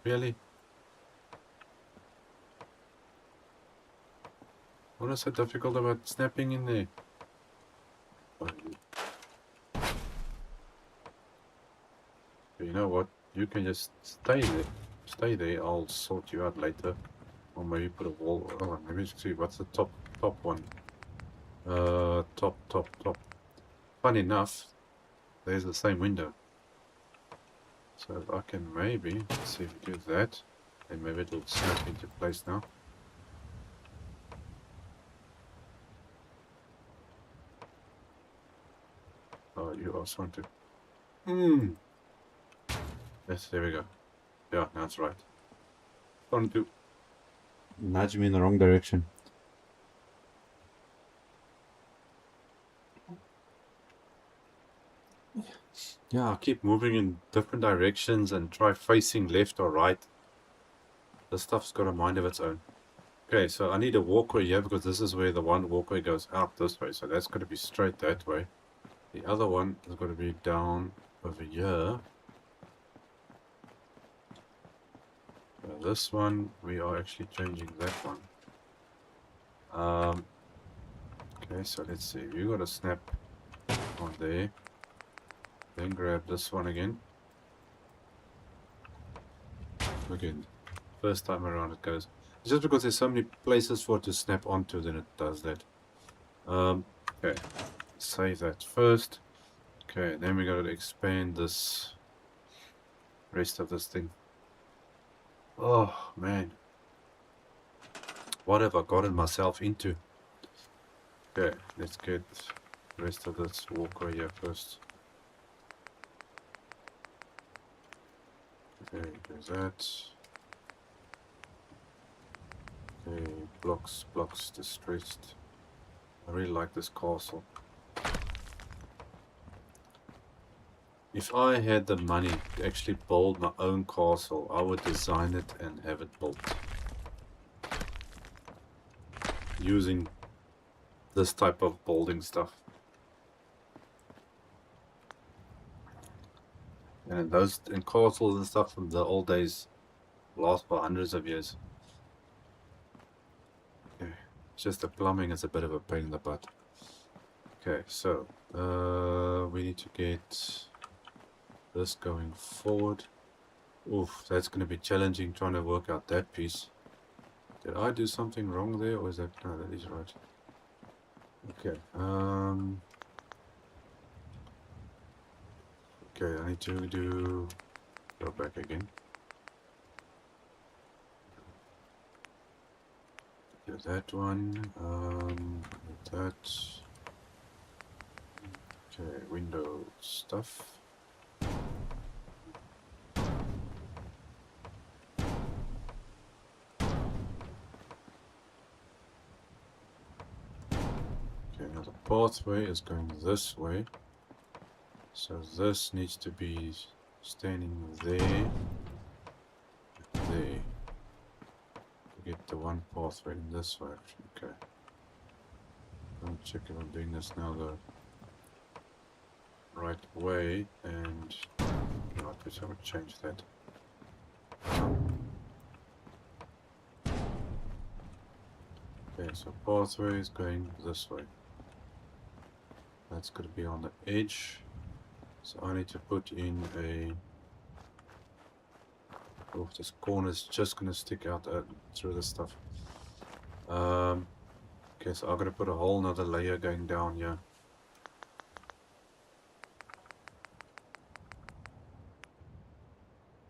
Speaker 1: Really? What is so difficult about snapping in there? Oh, you know what? You can just stay there. Stay there. I'll sort you out later. Or maybe put a wall. Oh, maybe see what's the top one. Top. Fun enough, there's the same window. So if I can maybe see if we do that, then maybe it'll snap into place now. Oh, you also want to. Yes, there we go. Yeah, that's right. Don't do. Nudge me in the wrong direction. Yeah, I keep moving in different directions and try facing left or right. This stuff's got a mind of its own. Okay, so I need a walkway here because this is where the one walkway goes out this way. So that's going to be straight that way. The other one is going to be down over here. So this one, we are actually changing that one. Okay, so let's see. You got to snap on there. Then grab this one again. Again, first time around it goes. Just because there's so many places for it to snap onto, then it does that. Okay, save that first. Okay, then we gotta expand this rest of this thing. Oh man, what have I gotten myself into? Okay, let's get the rest of this walkway here first. Okay, there's that. Okay, blocks distressed. I really like this castle. If I had the money to actually build my own castle, I would design it and have it built using this type of building stuff. And those in castles and stuff from the old days last for hundreds of years. Okay, just the plumbing is a bit of a pain in the butt. Okay, so we need to get this going forward. Oof, that's going to be challenging trying to work out that piece. Did I do something wrong there, or is that... No, that is right. Okay, okay, I need to go back again. Do that one, that. Okay, window stuff. Now the pathway is going this way, so this needs to be standing there, there, to get the one pathway in this direction. Okay, I'll check if I'm doing this now the right way, and no, I guess I would change that. Okay, so pathway is going this way. That's going to be on the edge, so I need to put in a... Oh, this corner is just going to stick out through this stuff. Okay, so I'm going to put a whole nother layer going down here.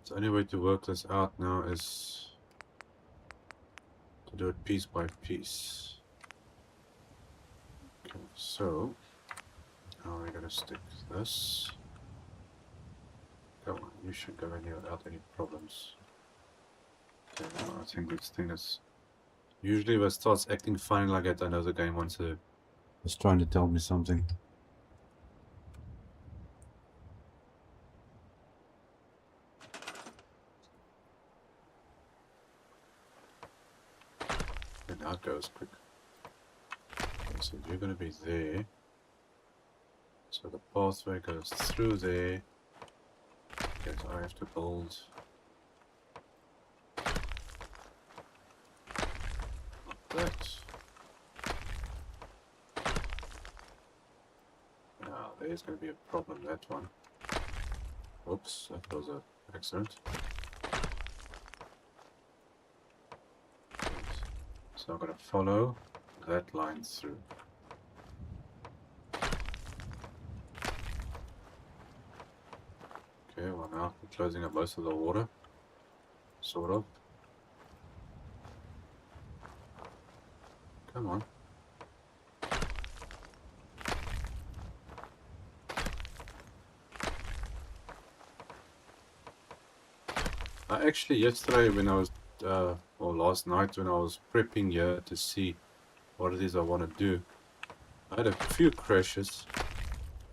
Speaker 1: The only way to work this out now is to do it piece by piece. Okay, so now we're going to stick this. Come on, you should go in here without any problems. Okay, now I think this thing is... Usually if it starts acting funny like that, I know the game wants to... It's trying to tell me something. And now it goes quick. Okay, so you're going to be there. So the pathway goes through there. Okay, so I have to build like that. Now there's going to be a problem, that one. Oops, that was an accident. So I'm going to follow that line through. Okay, well now we're closing up most of the water, sort of. Come on. Actually yesterday when I was, or last night when I was prepping here to see what it is I want to do, I had a few crashes,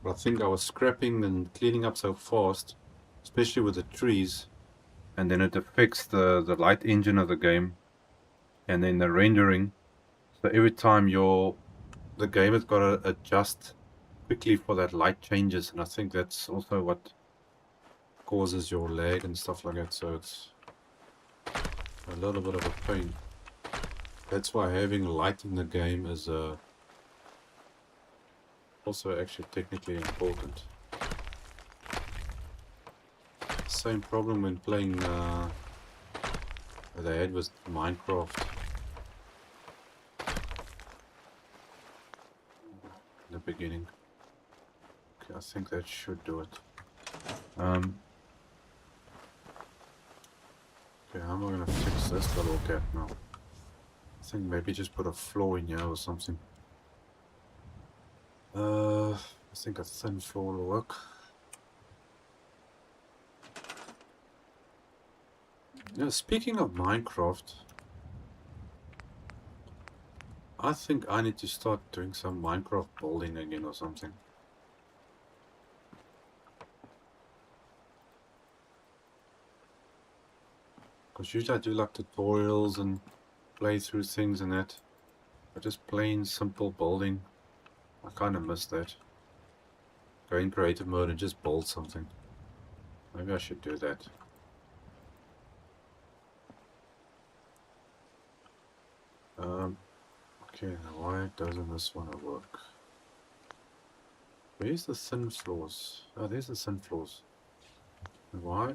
Speaker 1: but I think I was scrapping and cleaning up so fast, especially with the trees, and then it affects the light engine of the game, and then the rendering. So every time the game has got to adjust quickly for that light changes, and I think that's also what causes your lag and stuff like that. So it's a little bit of a pain. That's why having light in the game is also actually technically important. Same problem when playing that I had with Minecraft. The beginning. Okay, I think that should do it. Okay, how am I gonna fix this little gap now? I think maybe just put a floor in here or something. I think a thin floor will work. Yeah, speaking of Minecraft, I think I need to start doing some Minecraft building again or something. Because usually I do like tutorials and play through things and that. But just plain simple building, I kind of miss that. Go in creative mode and just build something. Maybe I should do that. Okay, now why doesn't this one work? Where's the thin floors? Oh, there's the thin floors. And why?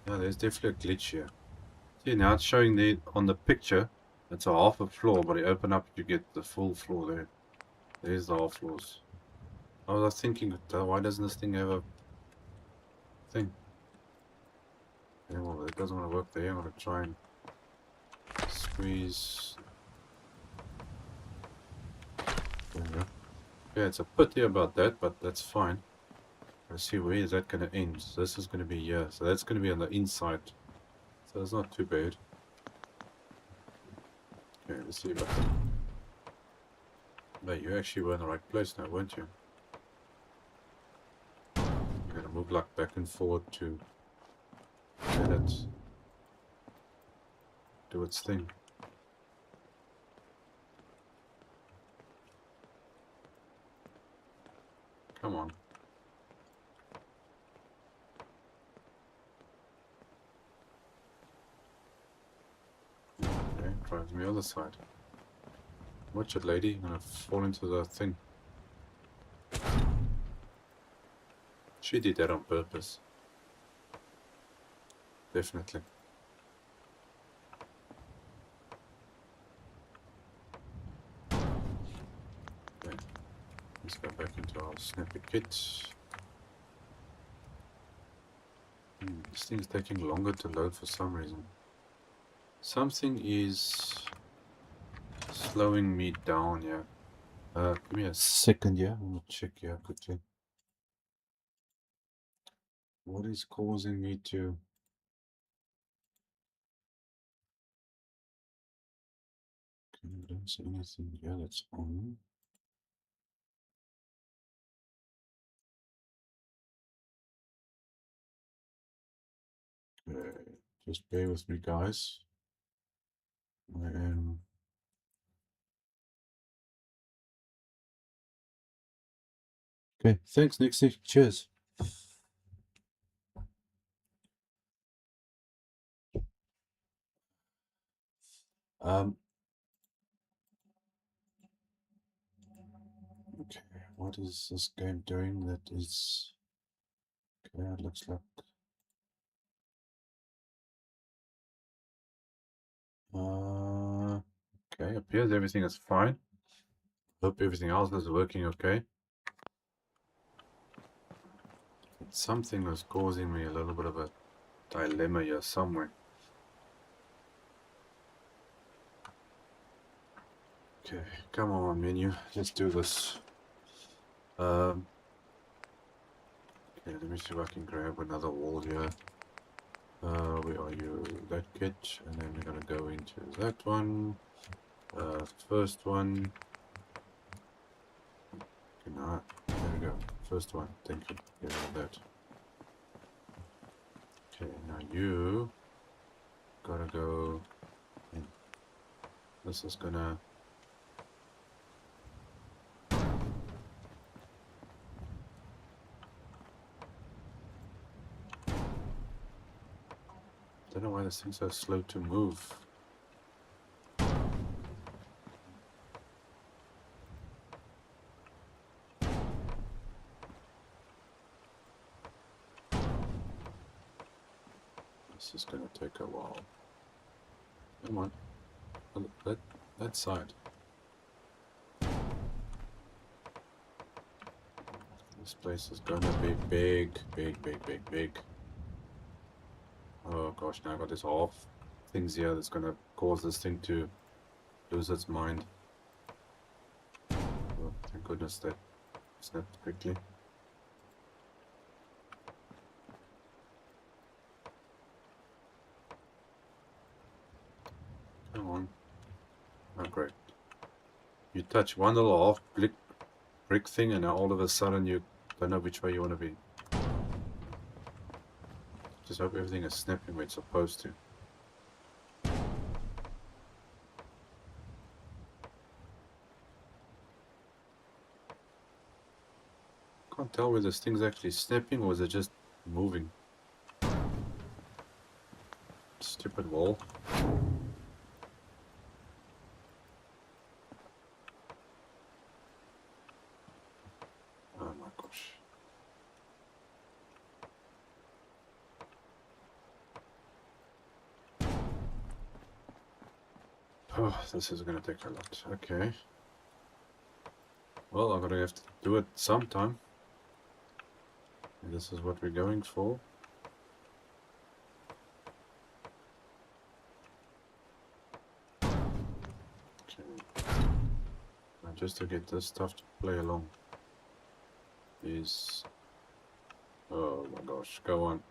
Speaker 1: Yeah, there's definitely a glitch here. See, now it's showing there on the picture, it's a half a floor, but you open up, you get the full floor there. There's the half floors. I was thinking, why doesn't this thing have a thing? Yeah, well, it doesn't want to work there. I'm going to try and squeeze. There we go. Yeah, it's a pity about that, but that's fine. Let's see, where is that going to end? So this is going to be here. So that's going to be on the inside. So it's not too bad. Okay, let's see. But you actually were in the right place now, weren't you? You're going to move like back and forward to let it do its thing. Come on. Okay, try from the other side. Watch it, lady. I'm gonna fall into the thing. She did that on purpose. Definitely. Okay. Let's go back into our snappy kit. This thing is taking longer to load for some reason. Something is slowing me down here. Give me a second here. I'm gonna check here quickly. What is causing me to... Okay, I don't see anything here that's on. Okay, just bear with me, guys. I am... Okay, thanks, Nixie. Cheers. Okay, what is this game doing that is... Okay, it looks like... Okay, appears everything is fine. Hope everything else is working okay. But something is causing me a little bit of a dilemma here somewhere. Okay, come on, menu. Let's do this. Okay, let me see if I can grab another wall here. Where are you? That kit, and then we're gonna go into that one. First one. Okay, now, there we go. First one. Thank you. Get rid of that. Okay, now you gotta go in. This is gonna... Don't know why this thing's so slow to move. This is gonna take a while. Come on. That side. This place is gonna be big, big, big, big, big. Oh gosh, now I got this half things here that's gonna cause this thing to lose its mind. Oh, thank goodness that snapped quickly. Come on. Oh great. You touch one little half brick thing and now all of a sudden you don't know which way you want to be. Just hope everything is snapping where it's supposed to. Can't tell whether this thing's actually snapping or is it just moving. Stupid wall. Oh my gosh. Oh, this is gonna take a lot. Okay. Well, I'm gonna have to do it sometime. And this is what we're going for. Okay. Now just to get this stuff to play along is... Oh my gosh, go on.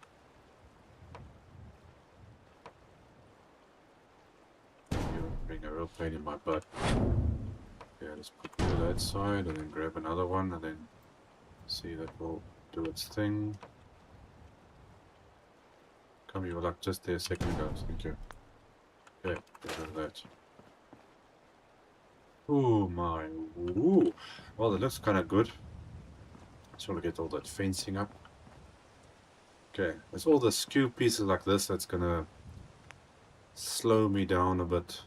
Speaker 1: You're being a real pain in my butt. Yeah, let's put you that side and then grab another one and then see that will do its thing. Come, you were like just there a second ago, thank you. Okay, get rid of that. Oh my, ooh. Well, it looks kind of good. Just want to get all that fencing up. Okay, it's all the skew pieces like this that's gonna slow me down a bit.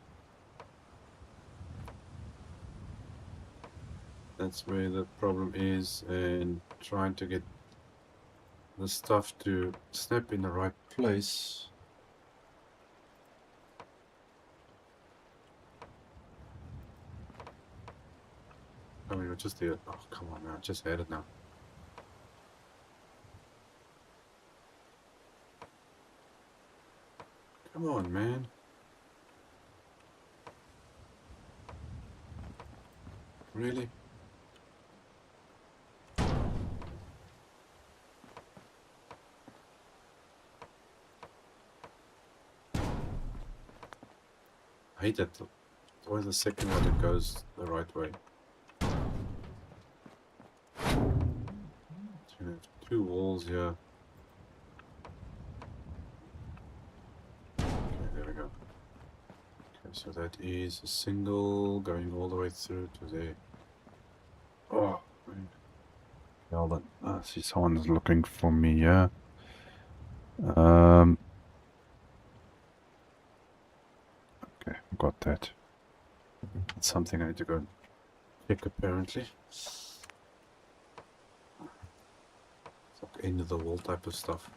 Speaker 1: That's where the problem is, and trying to get the stuff to snap in the right place. I mean, we're just there. Oh, come on now, just had it now. Come on, man. Really? I hate that. It's always the second one that goes the right way. So you have two walls here. Okay, there we go. Okay, so that is a single going all the way through to there. Oh, man. Well done. I see someone's looking for me, yeah. Okay, got that. It's something I need to go and check apparently. It's like end of the wall type of stuff.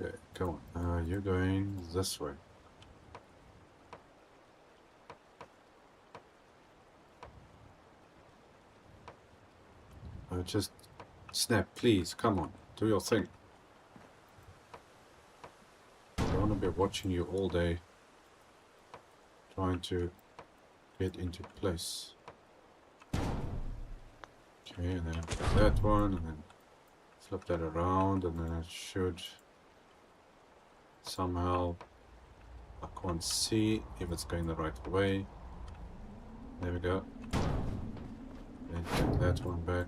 Speaker 1: Okay, come on. You're going this way. Just snap, please. Come on, do your thing. I don't want to be watching you all day trying to get into place. Okay, and then put that one, and then flip that around, and then it should somehow... I can't see if it's going the right way. There we go. Then take that one back.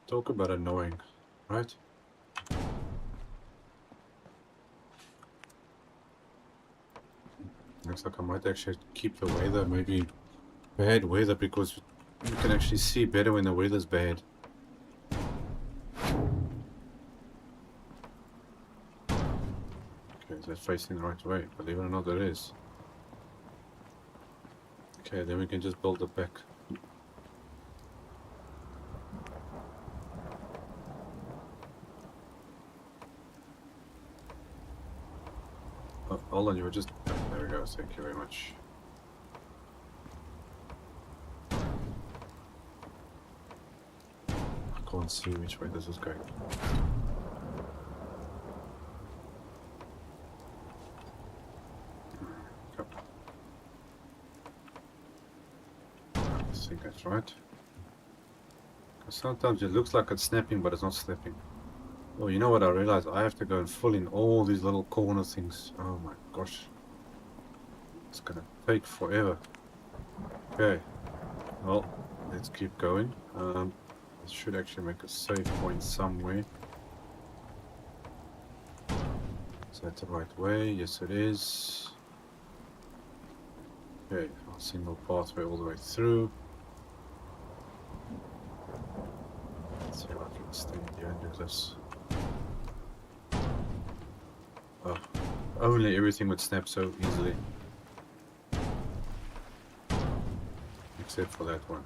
Speaker 1: Talk about annoying, right? Looks like I might actually keep the weather, maybe bad weather, because you can actually see better when the weather's bad. Okay, is that facing the right way? Believe it or not, it is. Okay, then we can just build it back. Oh, hold on, you were just... There we go, thank you very much. go and see which way this is going. Okay. I think that's right. Sometimes it looks like it's snapping, but it's not snapping. Oh, you know what? I realized I have to go and fill in all these little corner things. Oh my gosh. It's gonna take forever. Okay. Well, let's keep going. I should actually make a save point somewhere. Is that the right way? Yes, it is. Okay, a single pathway all the way through. Let's see if I can stay here and do this. Oh, only everything would snap so easily. Except for that one.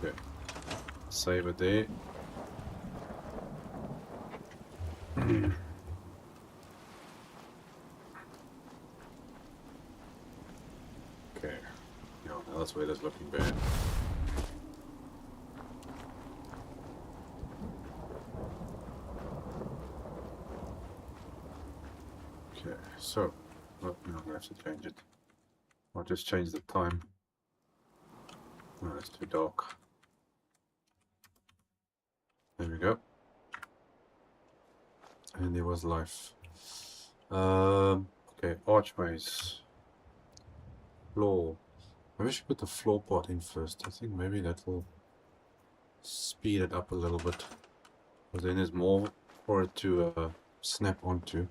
Speaker 1: Okay. Save it there. Okay. No, now that's where that's looking bad. Okay, so no, I'm gonna have to change it. I'll just change the time. No, it's too dark. There we go. And there was life. Okay, archways. Floor. Maybe I should put the floor part in first. I think maybe that will speed it up a little bit. Because then there's more for it to snap onto.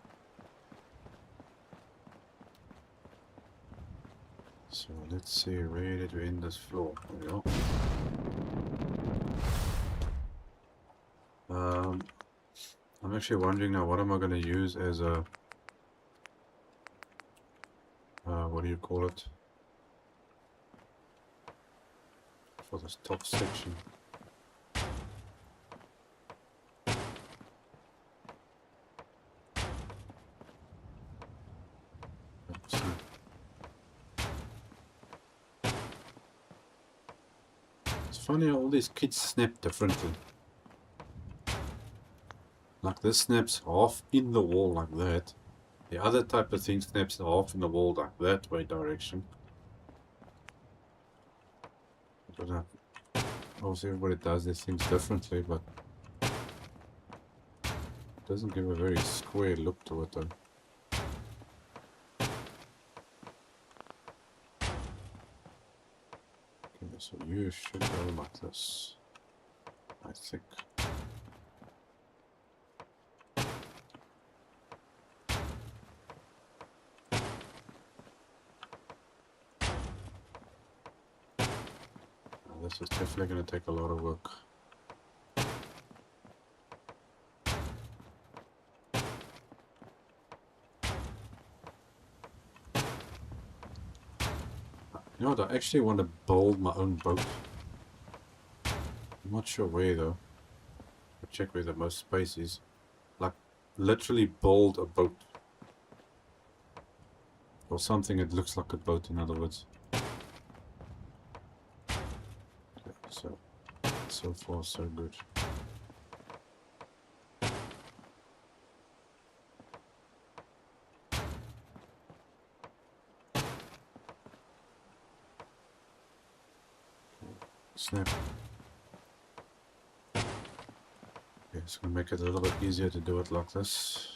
Speaker 1: So let's see, where did we end this floor? There we go. I'm actually wondering now, what am I going to use as a... what do you call it? For this top section. Let's see. It's funny how all these kits snap differently. Like this snaps half in the wall like that. The other type of thing snaps half in the wall like that way direction. I don't know. Obviously everybody does these things differently, but it doesn't give a very square look to it though. Okay, so you should go like this, I think. This is definitely going to take a lot of work. You know what, I actually want to build my own boat. I'm not sure where though. I'll check where the most space is. Like, literally build a boat. Or something that looks like a boat, in other words. Okay, so far so good. Snap. Okay, it's gonna make it a little bit easier to do it like this.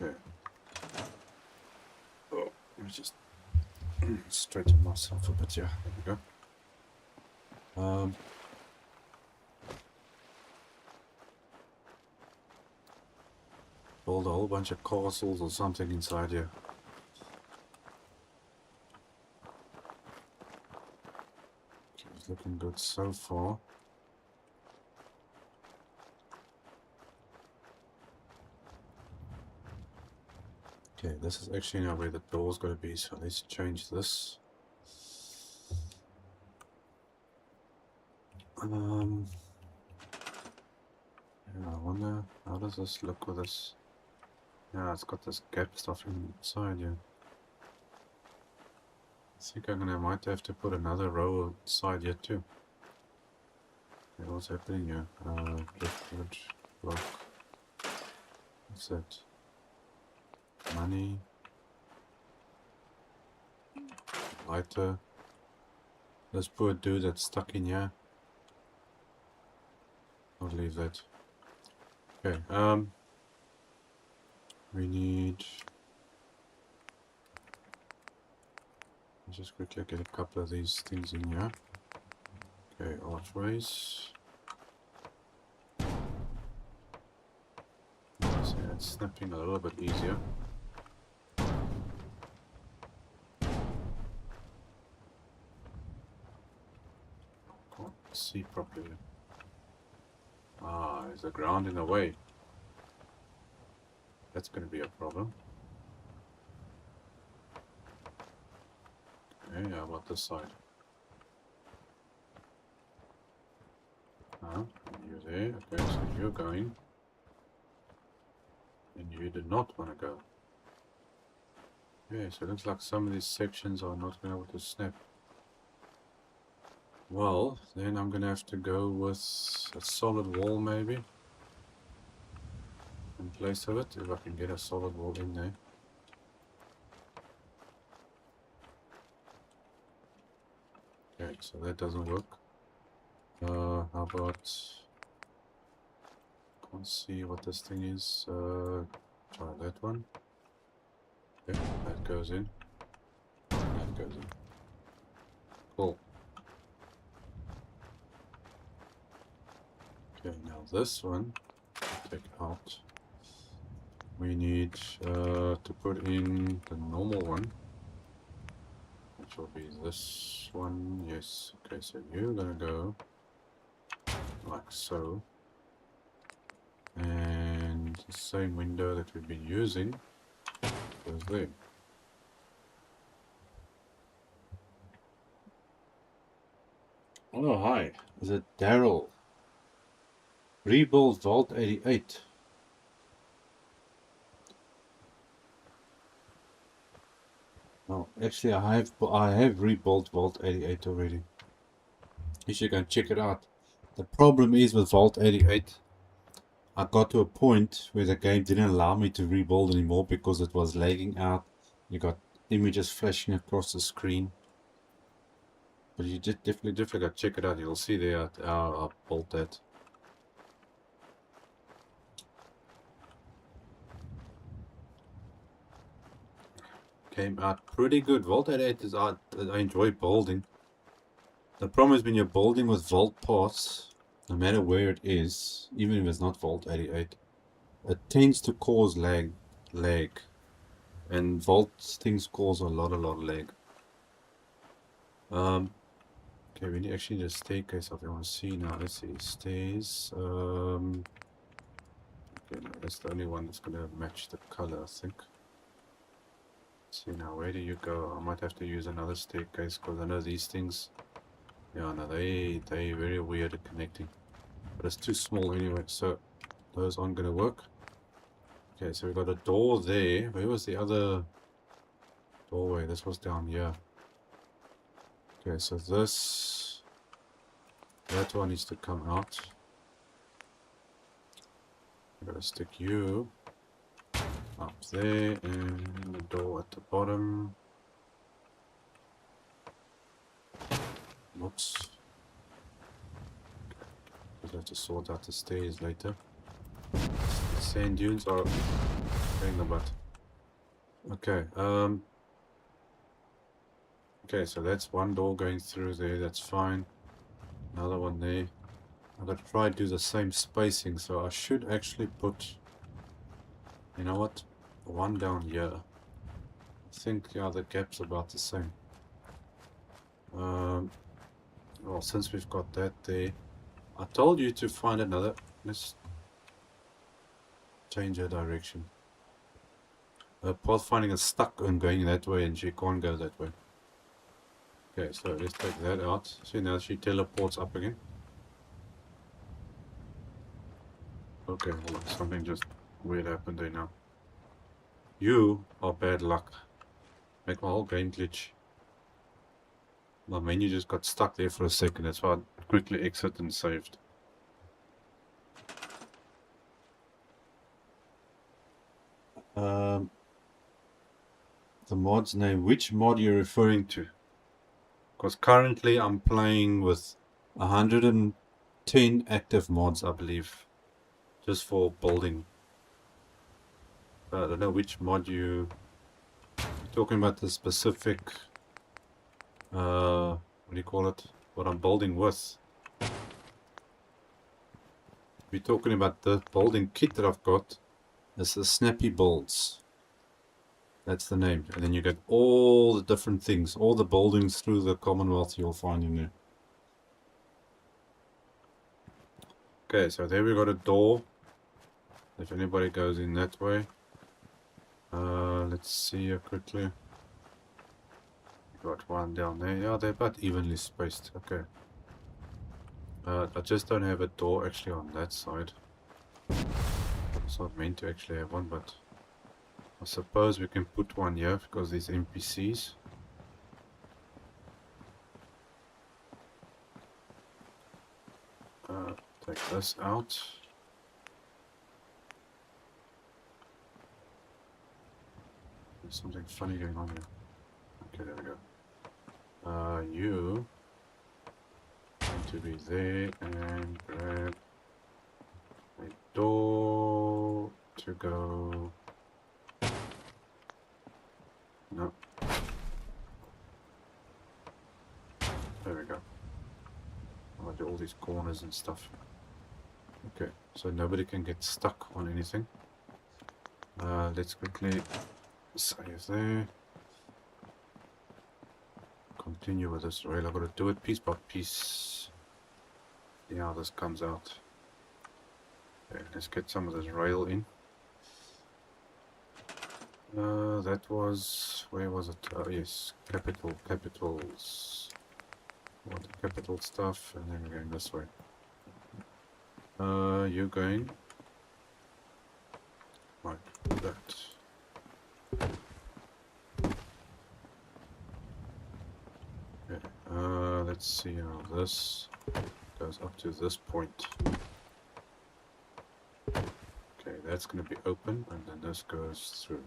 Speaker 1: Okay. Oh, let me just straighten myself a bit here. There we go. Build a whole bunch of castles or something inside here. Okay, it's looking good so far. Okay, this is actually now where the door's going to be, so let's change this. Yeah, I wonder how does this look with this? Yeah, it's got this gap stuff inside here. I think might have to put another row inside here too. Okay, what's happening here? Driftwood block. What's that? Money. Lighter. This poor dude that's stuck in here. I'll leave that. Okay, we need... Let's just quickly get a couple of these things in here. Okay, archways. So it's snapping a little bit easier. Can't see properly. Ah, is the ground in the way? That's going to be a problem. Okay, how about this side? You're there. Okay, so you're going. And you do not want to go. Okay, so it looks like some of these sections are not going to be able to snap. Well, then I'm going to have to go with a solid wall maybe. In place of it, if I can get a solid wall in there. Okay, so that doesn't work. How about... Can't see what this thing is. Try that one. Okay, that goes in. That goes in. Cool. Okay, now this one, take out. We need to put in the normal one, which will be this one. Yes. Okay, so you're gonna go like so, and the same window that we've been using goes there. Oh, hi. Is it Daryl? Rebuild Vault 88. No, actually I have rebuilt Vault 88 already. You should go and check it out. The problem is with Vault 88, I got to a point where the game didn't allow me to rebuild anymore because it was lagging out. You got images flashing across the screen. But you just definitely got to check it out. You'll see there how I built that. Came out pretty good. Vault 88 is I enjoy building. The problem is when you're building with Vault parts, no matter where it is, even if it's not Vault 88, it tends to cause lag. And Vault things cause a lot of lag. Okay, we need actually the staircase if you want to see now. Let's see, stairs. Okay, no, that's the only one that's gonna match the color, I think. See now, where do you go? I might have to use another staircase because I know these things. Yeah, no, they very weird at connecting. But it's too small anyway, so those aren't gonna work. Okay, so we've got a door there. Where was the other doorway? This was down here. Okay, so that one needs to come out. I'm gonna stick you up there and the door at the bottom. Oops. I'll have to sort out the stairs later. The sand dunes are in the butt. Okay, okay, so that's one door going through there, that's fine. Another one there. I'm gonna try to do the same spacing, so I should actually put, you know what, one down here. I think, yeah, the gap's about the same. Well, since we've got that there, I told you to find another. Let's change her direction. Pathfinding is stuck on going that way and she can't go that way. Okay, so let's take that out. See, now she teleports up again. Okay, hold on. Something just weird happened there now. You are bad luck. Make my whole game glitch. My menu just got stuck there for a second. That's why I quickly exit and saved. The mod's name. Which mod are you referring to? Because currently I'm playing with 110 active mods, I believe, just for building. I don't know which mod you're talking about. The specific, what do you call it? What I'm building with. We're talking about the building kit that I've got. It's the Snappy Builds. That's the name. And then you get all the different things, all the buildings through the Commonwealth you'll find in there. Okay, so there we got a door. If anybody goes in that way. Let's see here quickly. Got one down there. Yeah, they're about evenly spaced. Okay. I just don't have a door actually on that side. It's not meant to actually have one, but I suppose we can put one here because these NPCs. Take this out. There's something funny going on here. Okay, there we go. You need to be there and grab a door to go. No. There we go. I'll do all these corners and stuff. Okay, so nobody can get stuck on anything. Let's quickly save there. Continue with this rail. I've got to do it piece by piece. See how this comes out. Okay, let's get some of this rail in. That was, where was it? Yes, capitals. All the capital stuff, and then we're going this way. You're going like that. Okay, let's see how this goes up to this point. Okay, that's going to be open, and then this goes through.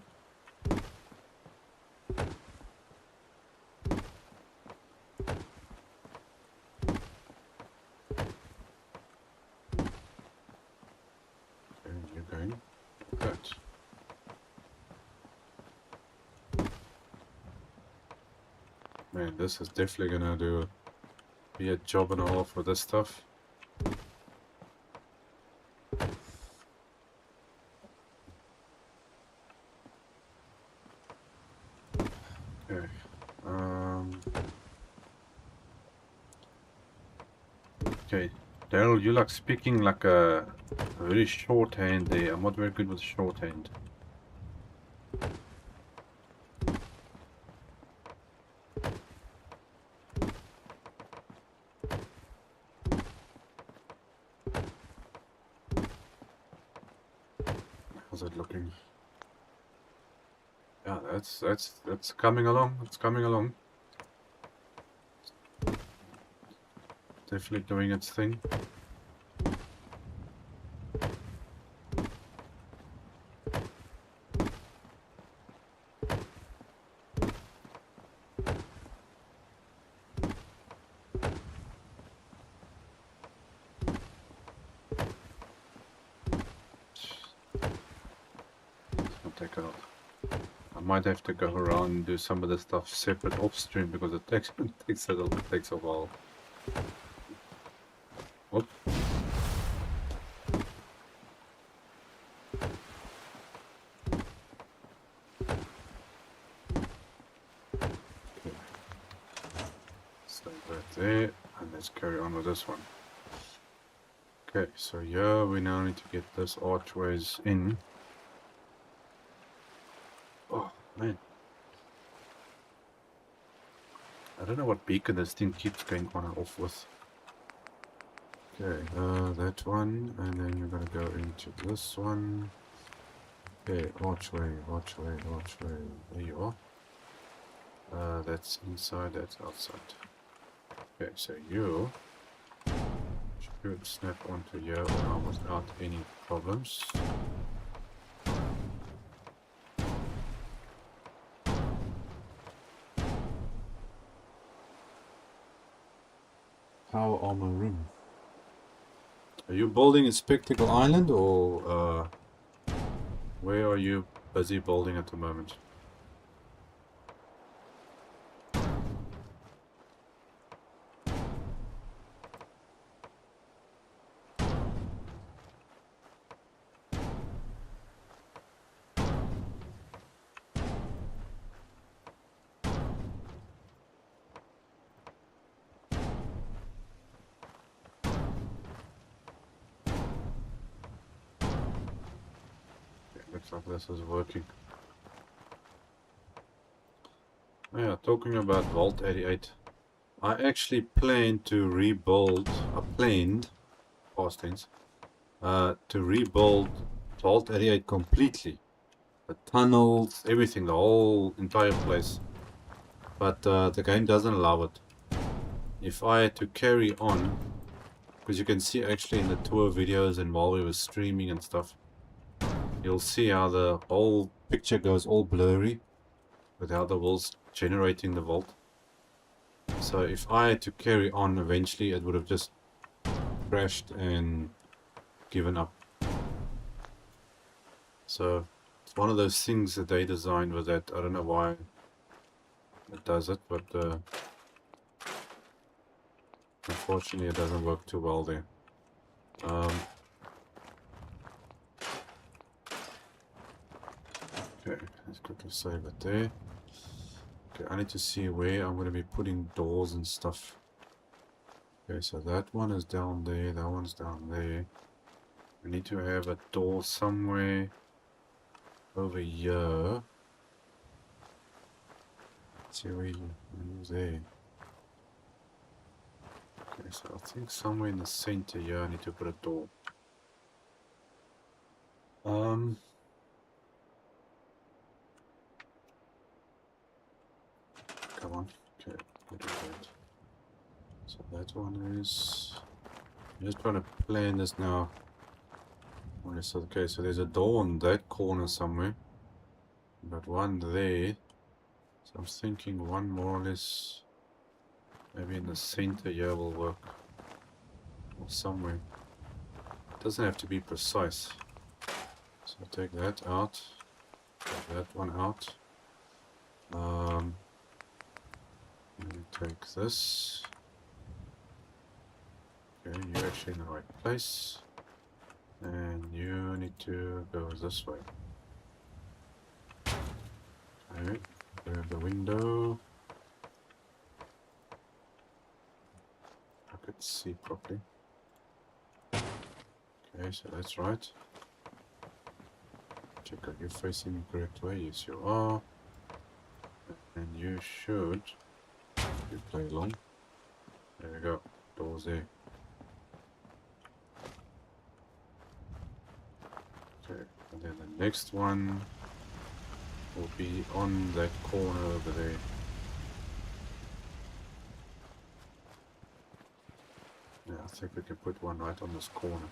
Speaker 1: And you're going like that. Man, this is definitely gonna be a job and a half for this stuff. Okay. Okay, Daryl, you like speaking like a very shorthand there. I'm not very good with shorthand. How's it looking? Yeah, that's coming along. It's coming along. Definitely doing its thing. Take it off. I might have to go around and do some of the stuff separate off stream because it takes a while. Whoop. Okay. Stay right there, and let's carry on with this one. Okay, so yeah, we now need to get this archways in. Oh man, I don't know what beacon this thing keeps going on and off with. Okay, that one, and then you're gonna go into this one. Okay, archway, archway, archway. There you are. That's inside, that's outside. Okay, so you should snap onto here now without any problems. Power armor room. Are you building a Spectacle Island, or where are you busy building at the moment? Looks like this is working. Yeah, talking about Vault 88. I actually planned to rebuild, past tense, to rebuild Vault 88 completely. The tunnels, everything, the whole entire place. But the game doesn't allow it. If I had to carry on, because you can see actually in the tour videos and while we were streaming and stuff, you'll see how the whole picture goes all blurry with how the world's generating the vault. So if I had to carry on, eventually it would have just crashed and given up. So it's one of those things that they designed with that. I don't know why it does it, but unfortunately it doesn't work too well there. Okay, let's quickly save it there. Okay, I need to see where I'm going to be putting doors and stuff. Okay, so that one is down there, that one's down there. We need to have a door somewhere over here. Let's see where you there. Okay, so I think somewhere in the center here I need to put a door. Come on. Okay, what is that? So that one is... I'm just trying to plan this now. Okay, so there's a door on that corner somewhere. But one there. So I'm thinking one more or less... maybe in the center here will work. Or somewhere. It doesn't have to be precise. So take that out. Take that one out. Take this. Okay, you're actually in the right place. And you need to go this way. Okay, grab the window. I could see properly. Okay, so that's right. Check out you're facing the correct way. Yes, you are. And you should, if you play along. There we go. Doors there. Okay, and then the next one will be on that corner over there. Yeah, I think we can put one right on this corner.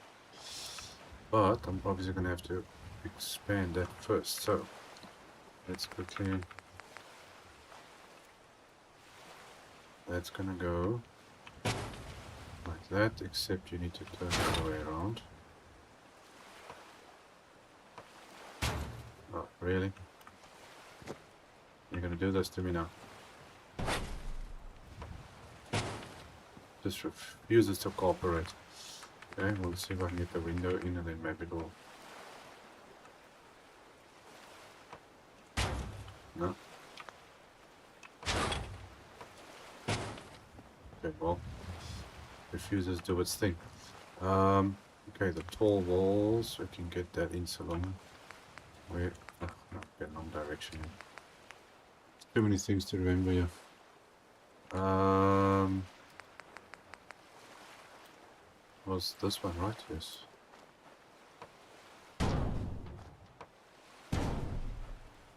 Speaker 1: But I'm obviously going to have to expand that first. So let's quickly... that's going to go like that, except you need to turn it all the way around. Oh, really? You're going to do this to me now? Just refuses to cooperate. Okay, we'll see if I can get the window in and then maybe it'll... no. Okay, well, refuses to do its thing. Okay, the tall walls, we can get that in so long. Where? Oh, no, get wrong direction. Too many things to remember here. Was this one right? Yes.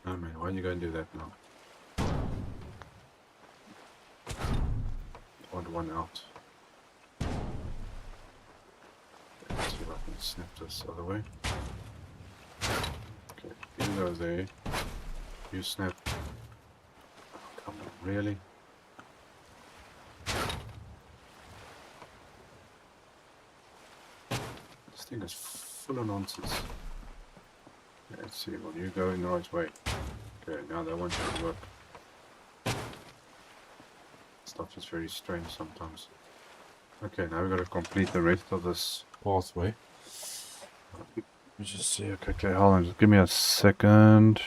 Speaker 1: Oh man, why are you going to do that now? Odd one out. Let's see if I can snap this other way. Okay, you go there. You snap. Oh, come on, really? This thing is full of nonsense. Okay, let's see, will you go in the right way? Okay, now that one doesn't work. Stuff is very strange sometimes. Okay, now we've got to complete the rest of this pathway. Let me just see. Okay, hold on. Just give me a second.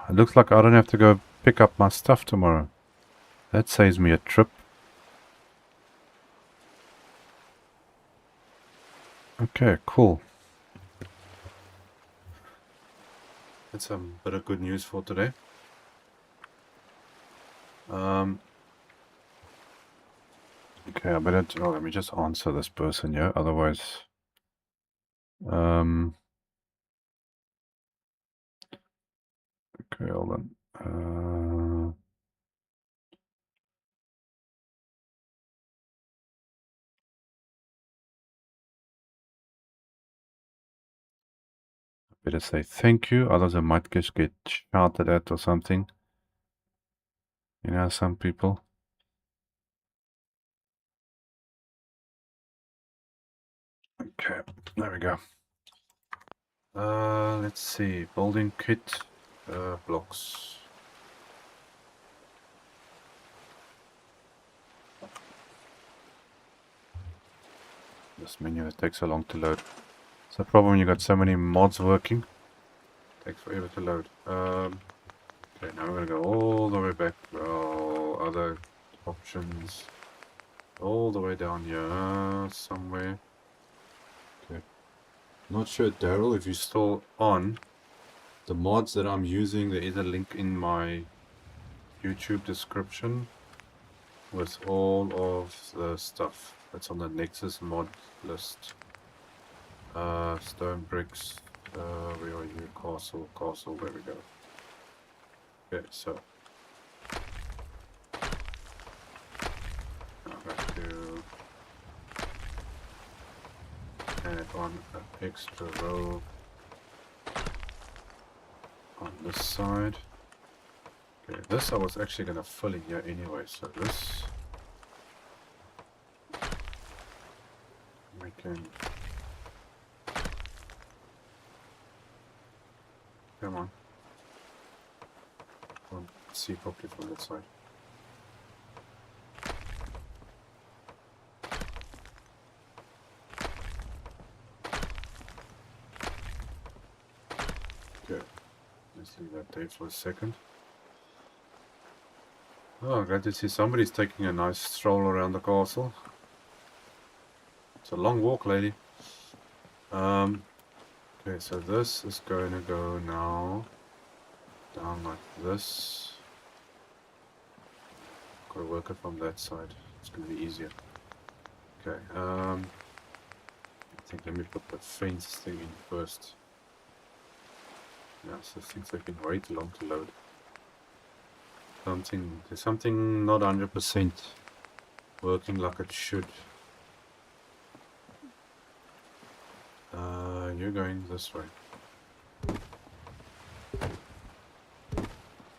Speaker 1: It looks like I don't have to go pick up my stuff tomorrow. That saves me a trip. Okay, cool. That's a bit of good news for today. Okay, I better. Oh, let me just answer this person here. Otherwise, okay, hold on. Better say thank you, otherwise I might just get shouted at or something. You know, some people. Okay, there we go. Let's see, building kit, blocks. This menu, it takes so long to load. It's a problem when you got so many mods working. It takes forever to load. Okay, now we're gonna go all the way back. Well, other options. All the way down here, somewhere. Okay. Not sure, Daryl, if you're still on. The mods that I'm using, there is a link in my YouTube description with all of the stuff that's on the Nexus mod list. Stone bricks, where are you? Castle, there we go. Okay, so I have to add on an extra row on this side. Okay, this I was actually gonna fill in here anyway, so this we can. Come on. Can't see properly from that side. Okay, let's leave that there for a second. Oh, glad to see somebody's taking a nice stroll around the castle. It's a long walk, lady. Okay, so this is going to go now down like this. Gotta work it from that side. It's gonna be easier. Okay, I think let me put the fence thing in first. Yeah, so things have been way too long to load. There's something not 100% working like it should. You're going this way.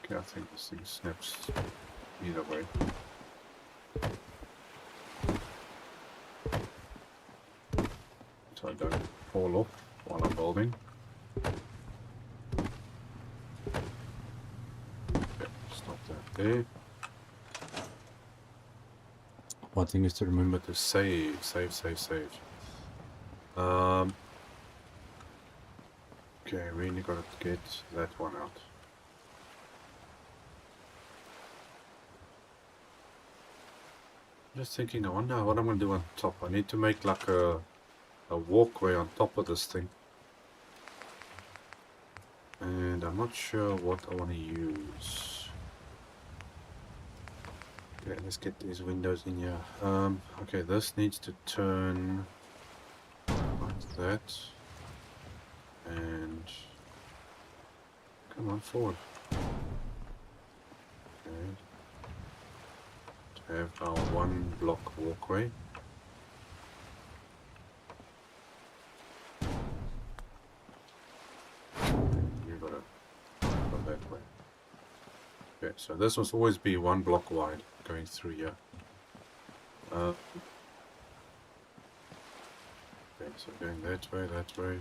Speaker 1: Okay, I think this thing snaps either way. So I don't fall off while I'm building. Okay, stop that there. One thing is to remember to save. Okay, we really gotta get that one out. Just thinking, I wonder what I'm gonna do on top. I need to make like a walkway on top of this thing. And I'm not sure what I want to use. Okay, let's get these windows in here. Okay, this needs to turn like that. And come on forward. Okay. To have our 1 block walkway. You gotta go that way. Okay, so this must always be 1 block wide going through here. Okay, so going that way, that way.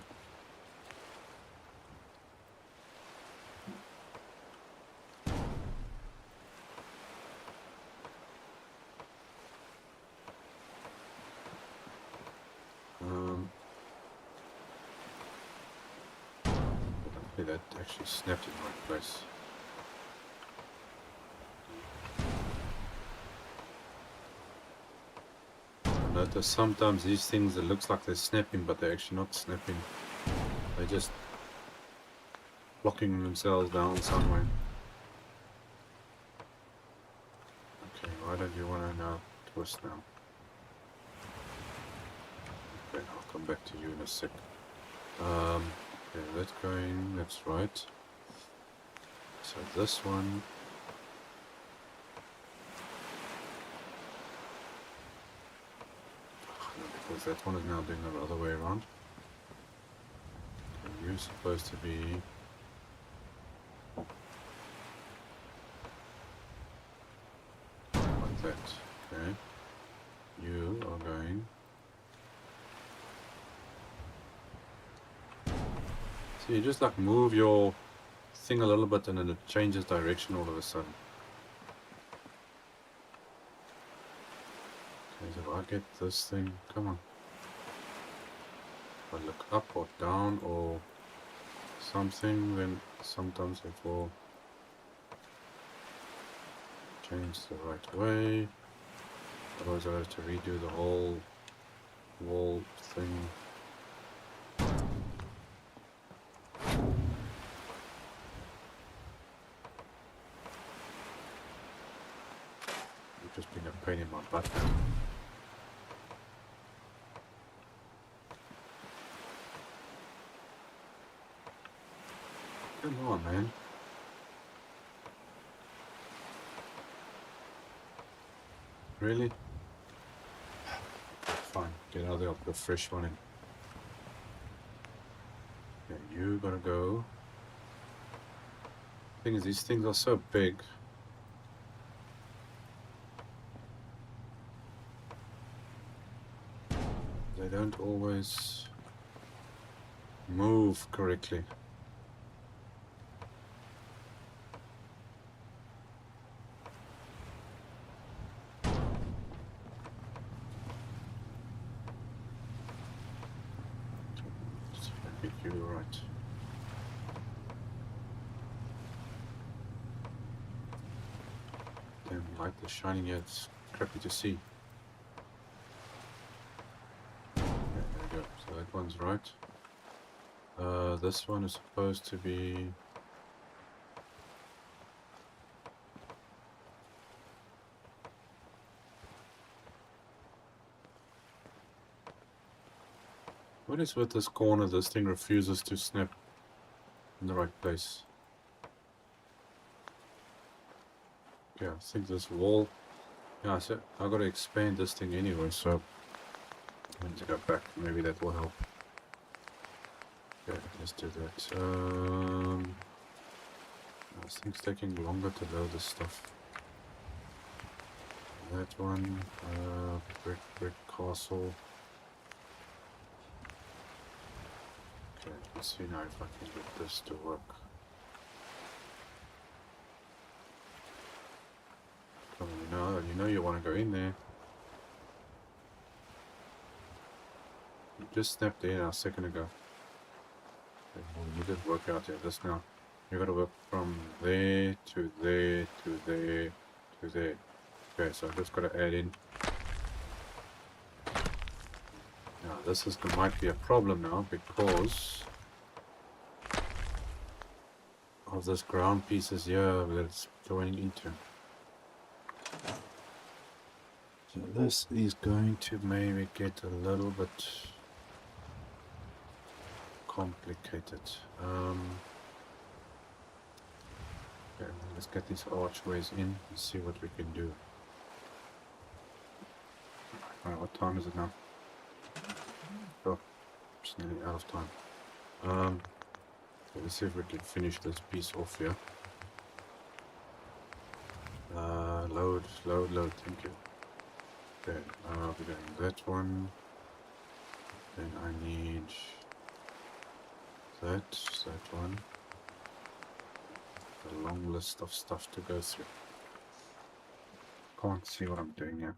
Speaker 1: Hopefully that actually snapped in the right place. Notice sometimes these things, it looks like they're snapping, but they're actually not snapping. They're just blocking themselves down somewhere. Okay, why don't you want to now twist now? Okay, I'll come back to you in a sec. Okay, that's going, that's right. So this one. Because that one is now doing the other way around. Okay, you're supposed to be like that. Okay. You are going. So you just like move your thing a little bit and then it changes direction all of a sudden. Okay, so if I get this thing, come on. If I look up or down or something, then sometimes it will change the right way. Otherwise I have to redo the whole wall thing. You've just been a pain in my butt. Come on, man. Really? Fine, get out there, I'll put a fresh one in. Okay, you gotta go. Thing is, these things are so big. They don't always move correctly. You're right. Damn, light is shining here, it's crappy to see. Okay, there we go. So that one's right. This one is supposed to be what is with this corner? This thing refuses to snap in the right place. Yeah, I think this wall. Yeah, so I gotta expand this thing anyway, so I need to go back. Maybe that will help. Okay, let's do that. This thing's taking longer to load this stuff. That one, brick castle. Okay, let's see now if I can get this to work. Come on, you know you want to go in there. You just snapped in a second ago. Okay, well, you did work out here just now. You gotta work from there to there to there to there. Okay, so I just gotta add in. Now this is might be a problem now because of this ground pieces here that it's joining into. So this is going to maybe get a little bit complicated. Okay, let's get these archways in and see what we can do. Alright, what time is it now? Oh, just nearly out of time. Let's see if we can finish this piece off here. Load, thank you. Okay, we're doing that one. Then I need that one. A long list of stuff to go through. Can't see what I'm doing here.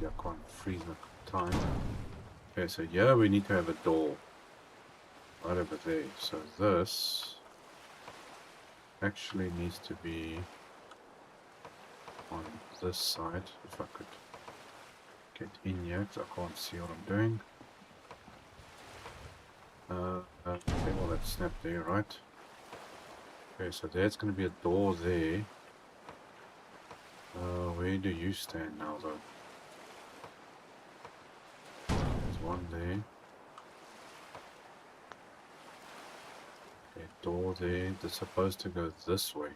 Speaker 1: Yeah, I can't freeze the time. Okay, so yeah, we need to have a door right over there. So this actually needs to be on this side. If I could get in here, because I can't see what I'm doing. Okay, well that's snap there, right? Okay, so there's going to be a door there. Where do you stand now, though? There's one there. Okay, door there. They're supposed to go this way.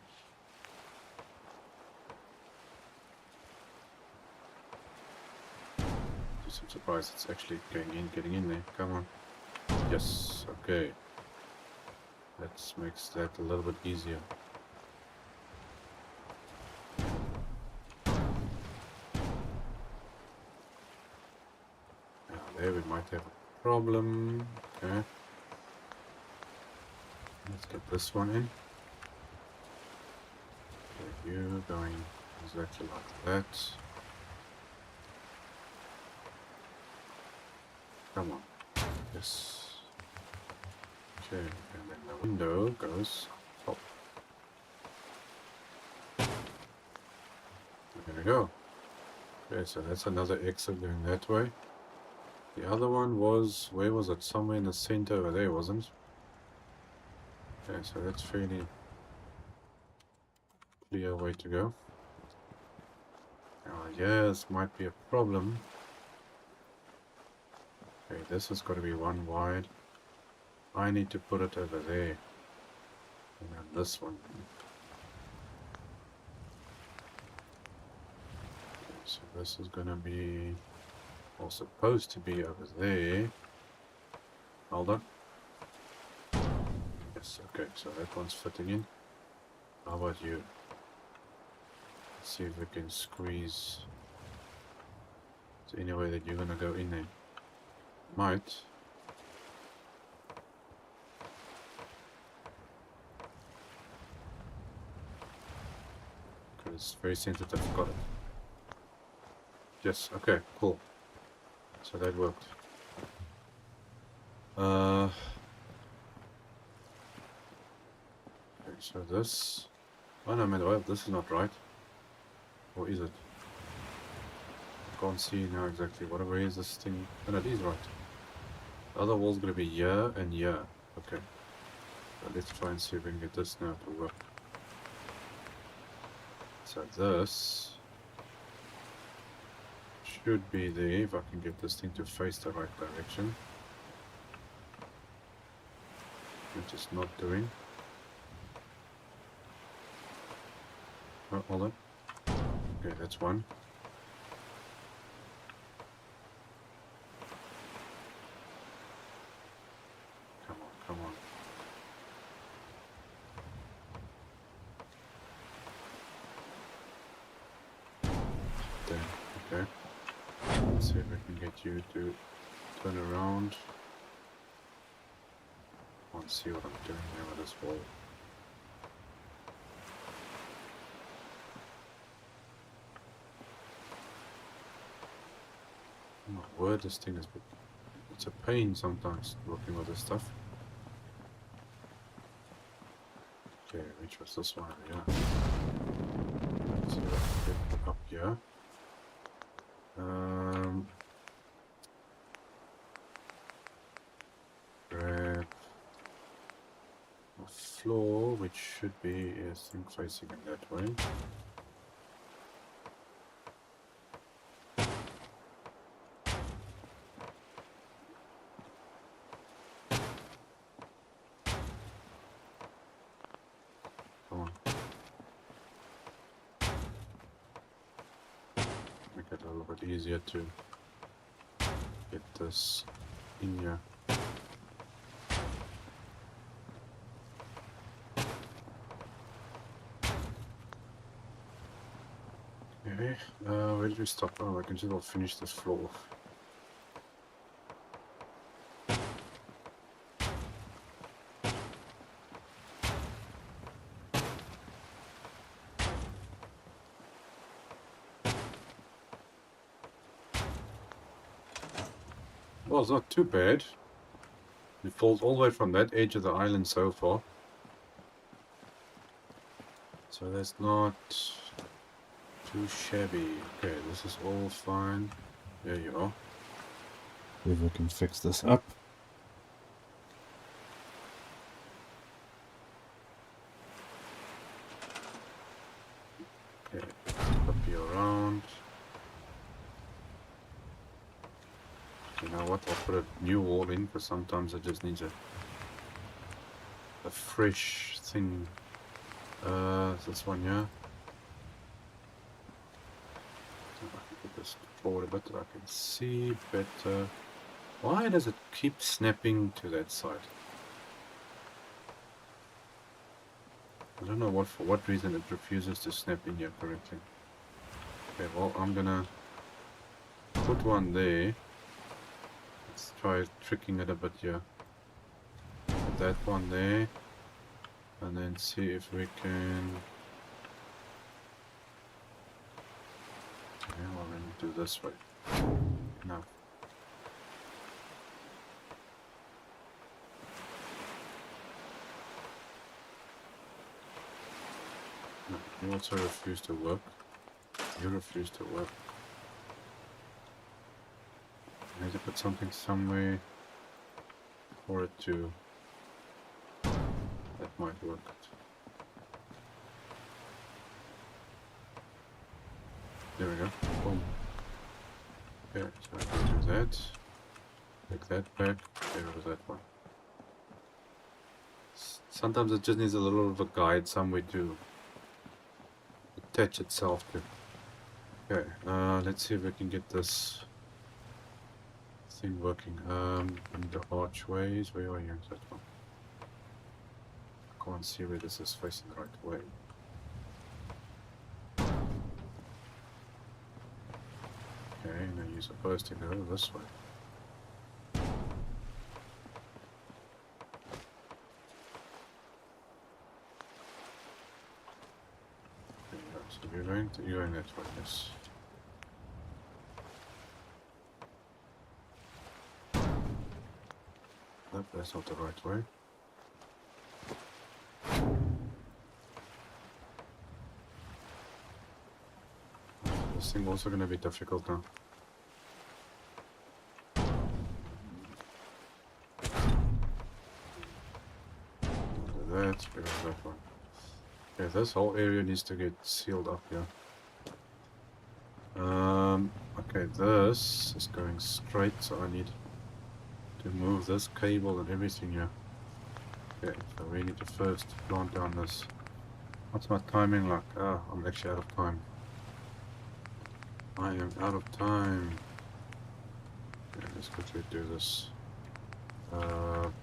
Speaker 1: Just I'm surprised it's actually getting in there. Come on. Yes, okay. That makes that a little bit easier. There we might have a problem. Okay. Let's get this one in. Okay, you going exactly like that. Come on. Yes. Okay, and then the window goes up. There we go. Okay, so that's another exit going that way. The other one was, where was it? Somewhere in the center over there, wasn't it? Okay, so that's fairly clear way to go. Yeah, this might be a problem. Okay, this has got to be one wide. I need to put it over there. And then this one. Okay, so this is going to be, or supposed to be over there. Hold on. Yes, okay, so that one's fitting in. How about you? Let's see if we can squeeze. Is there any way that you're going to go in there? Might. Because it's very sensitive, got it. Yes, okay, cool. So that worked. Okay, so this... Oh no, man, well, this is not right. Or is it? I can't see now exactly. Where is this thing? Oh no, it is right. The other wall's gonna be here and here. Okay. So let's try and see if we can get this now to work. So this should be there if I can get this thing to face the right direction. Which it's not doing. Oh, hold on. Okay, that's one. Come on, come on. There, okay. Let's see if we can get you to turn around. Let's see what I'm doing here with this wall. Oh my word, this thing is... It's a pain sometimes working with this stuff. Okay, which was this one? Yeah. Let's see if I can get up here. Grab a floor which should be, I think, facing in that way. Come on. Make it a little bit easier to get this in here. Okay, where did we stop? Oh, I can just well finish this floor. Well, it's not too bad. It falls all the way from that edge of the island so far. So that's not too shabby. Okay, this is all fine. There you are. See if we can fix this up. Okay, copy around. You know what? I'll put a new wall in because sometimes it just needs a fresh thing. This one here. I can put this forward a bit so I can see better. Why does it keep snapping to that side? I don't know for what reason it refuses to snap in here correctly. Okay, well, I'm gonna put one there. Let's try tricking it a bit here. Put that one there. And then see if we can... Okay, well, then do this way. No. No, you also refuse to work. You refuse to work. I need to put something somewhere for it to... That might work. There we go. Boom. Okay, so I can do that. Take that back. Get rid of that one. Sometimes it just needs a little bit of a guide somewhere to attach itself to. Okay, let's see if we can get this thing working. In the archways, where are you? That one. I can't see where this is facing the right way. Okay, now you're supposed to go this way. There you go. So you're going that way, yes. Nope, that's not the right way. This thing also going to be difficult now. That, get rid of that one. Okay, this whole area needs to get sealed up here. Okay, this is going straight, so I need to move this cable and everything here. Okay, so we need to first plant down this. What's my timing like? Ah, I'm actually out of time. I am out of time. Okay, let's quickly do this.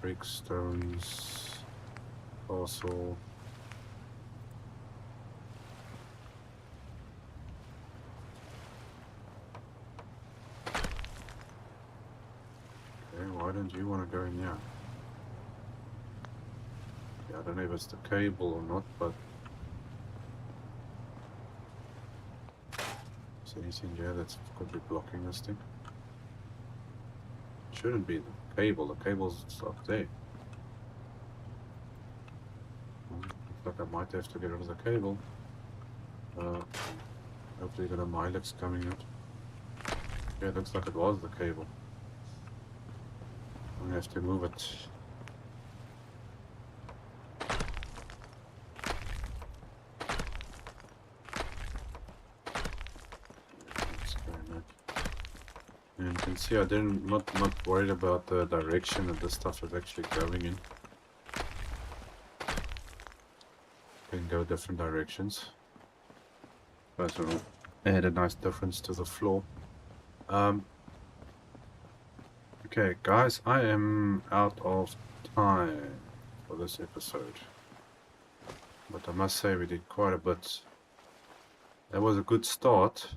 Speaker 1: Brick, stones, castle. Okay, why don't you want to go in here? Yeah, I don't know if it's the cable or not, but is there anything here that's could be blocking this thing? It shouldn't be the cable. The cable's up there. Looks like I might have to get rid of the cable. Hopefully the Milex coming out. Yeah, it looks like it was the cable. I'm gonna have to move it. And you can see I didn't not worried about the direction that the stuff is actually going in. Can go different directions. That will add a nice difference to the floor. Okay, guys, I am out of time for this episode. But I must say we did quite a bit. That was a good start.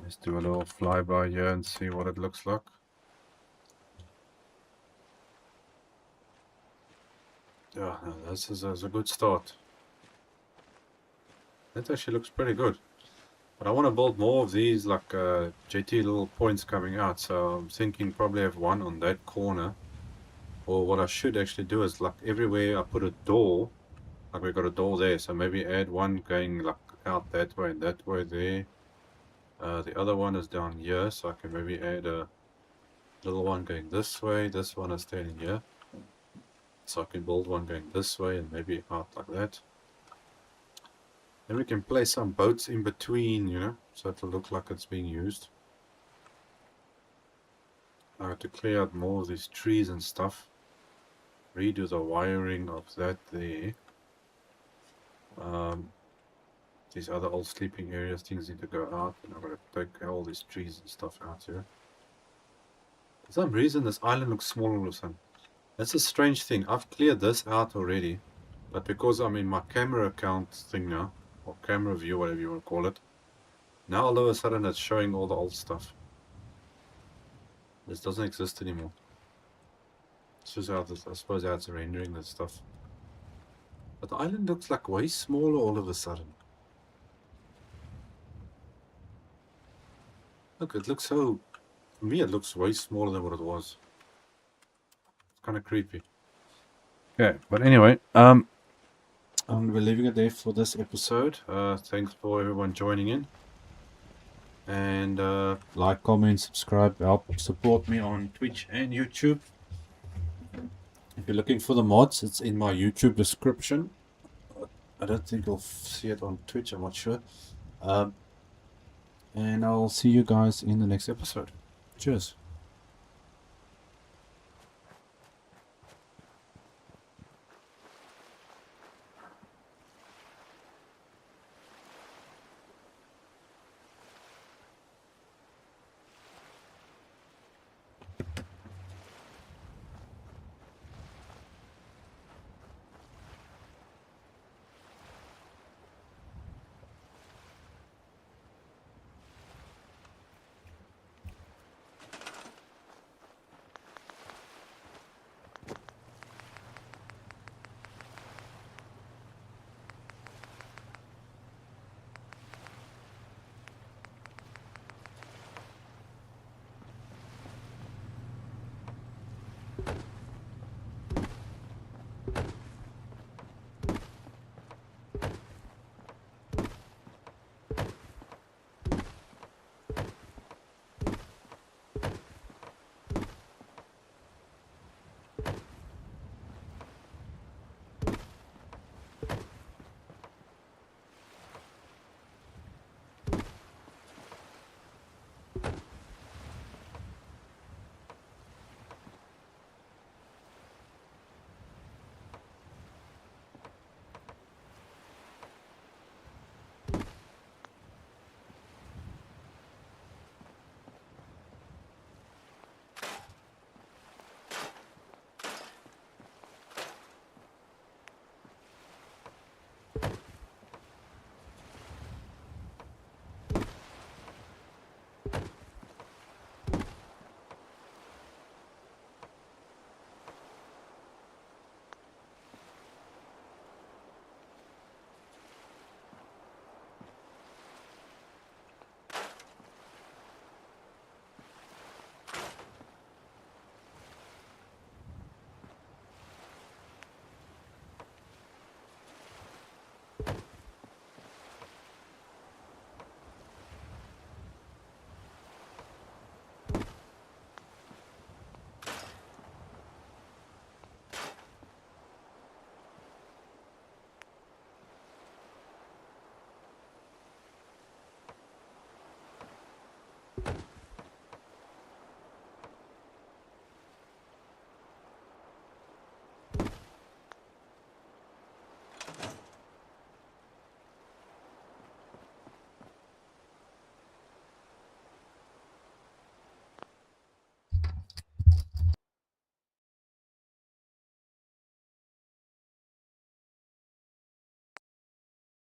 Speaker 1: Let's do a little flyby here and see what it looks like. Yeah, no, this is a good start. That actually looks pretty good. But I want to build more of these like JT little points coming out. So I'm thinking probably have one on that corner. Or what I should actually do is like everywhere I put a door. Like we got a door there. So maybe add one going like out that way and that way there. The other one is down here. So I can maybe add a little one going this way. This one is standing here. So I can build one going this way and maybe out like that. Then we can place some boats in between, you know, so it'll look like it's being used. I have to clear out more of these trees and stuff. Redo the wiring of that there. These other old sleeping areas, things need to go out. And I'm going to take all these trees and stuff out here. For some reason, this island looks smaller or something. That's a strange thing. I've cleared this out already. But because I'm in my camera account thing now, or camera view, whatever you want to call it, now all of a sudden it's showing all the old stuff. This doesn't exist anymore. This is how this, I suppose how it's rendering this stuff. But the island looks like way smaller all of a sudden. Look, it looks so... For me, it looks way smaller than what it was. It's kind of creepy. Okay, but anyway, I'm going to be leaving it there for this episode. Thanks for everyone joining in. And like, comment, subscribe, help support me on Twitch and YouTube. If you're looking for the mods, it's in my YouTube description. I don't think you'll see it on Twitch, I'm not sure. And I'll see you guys in the next episode. Cheers.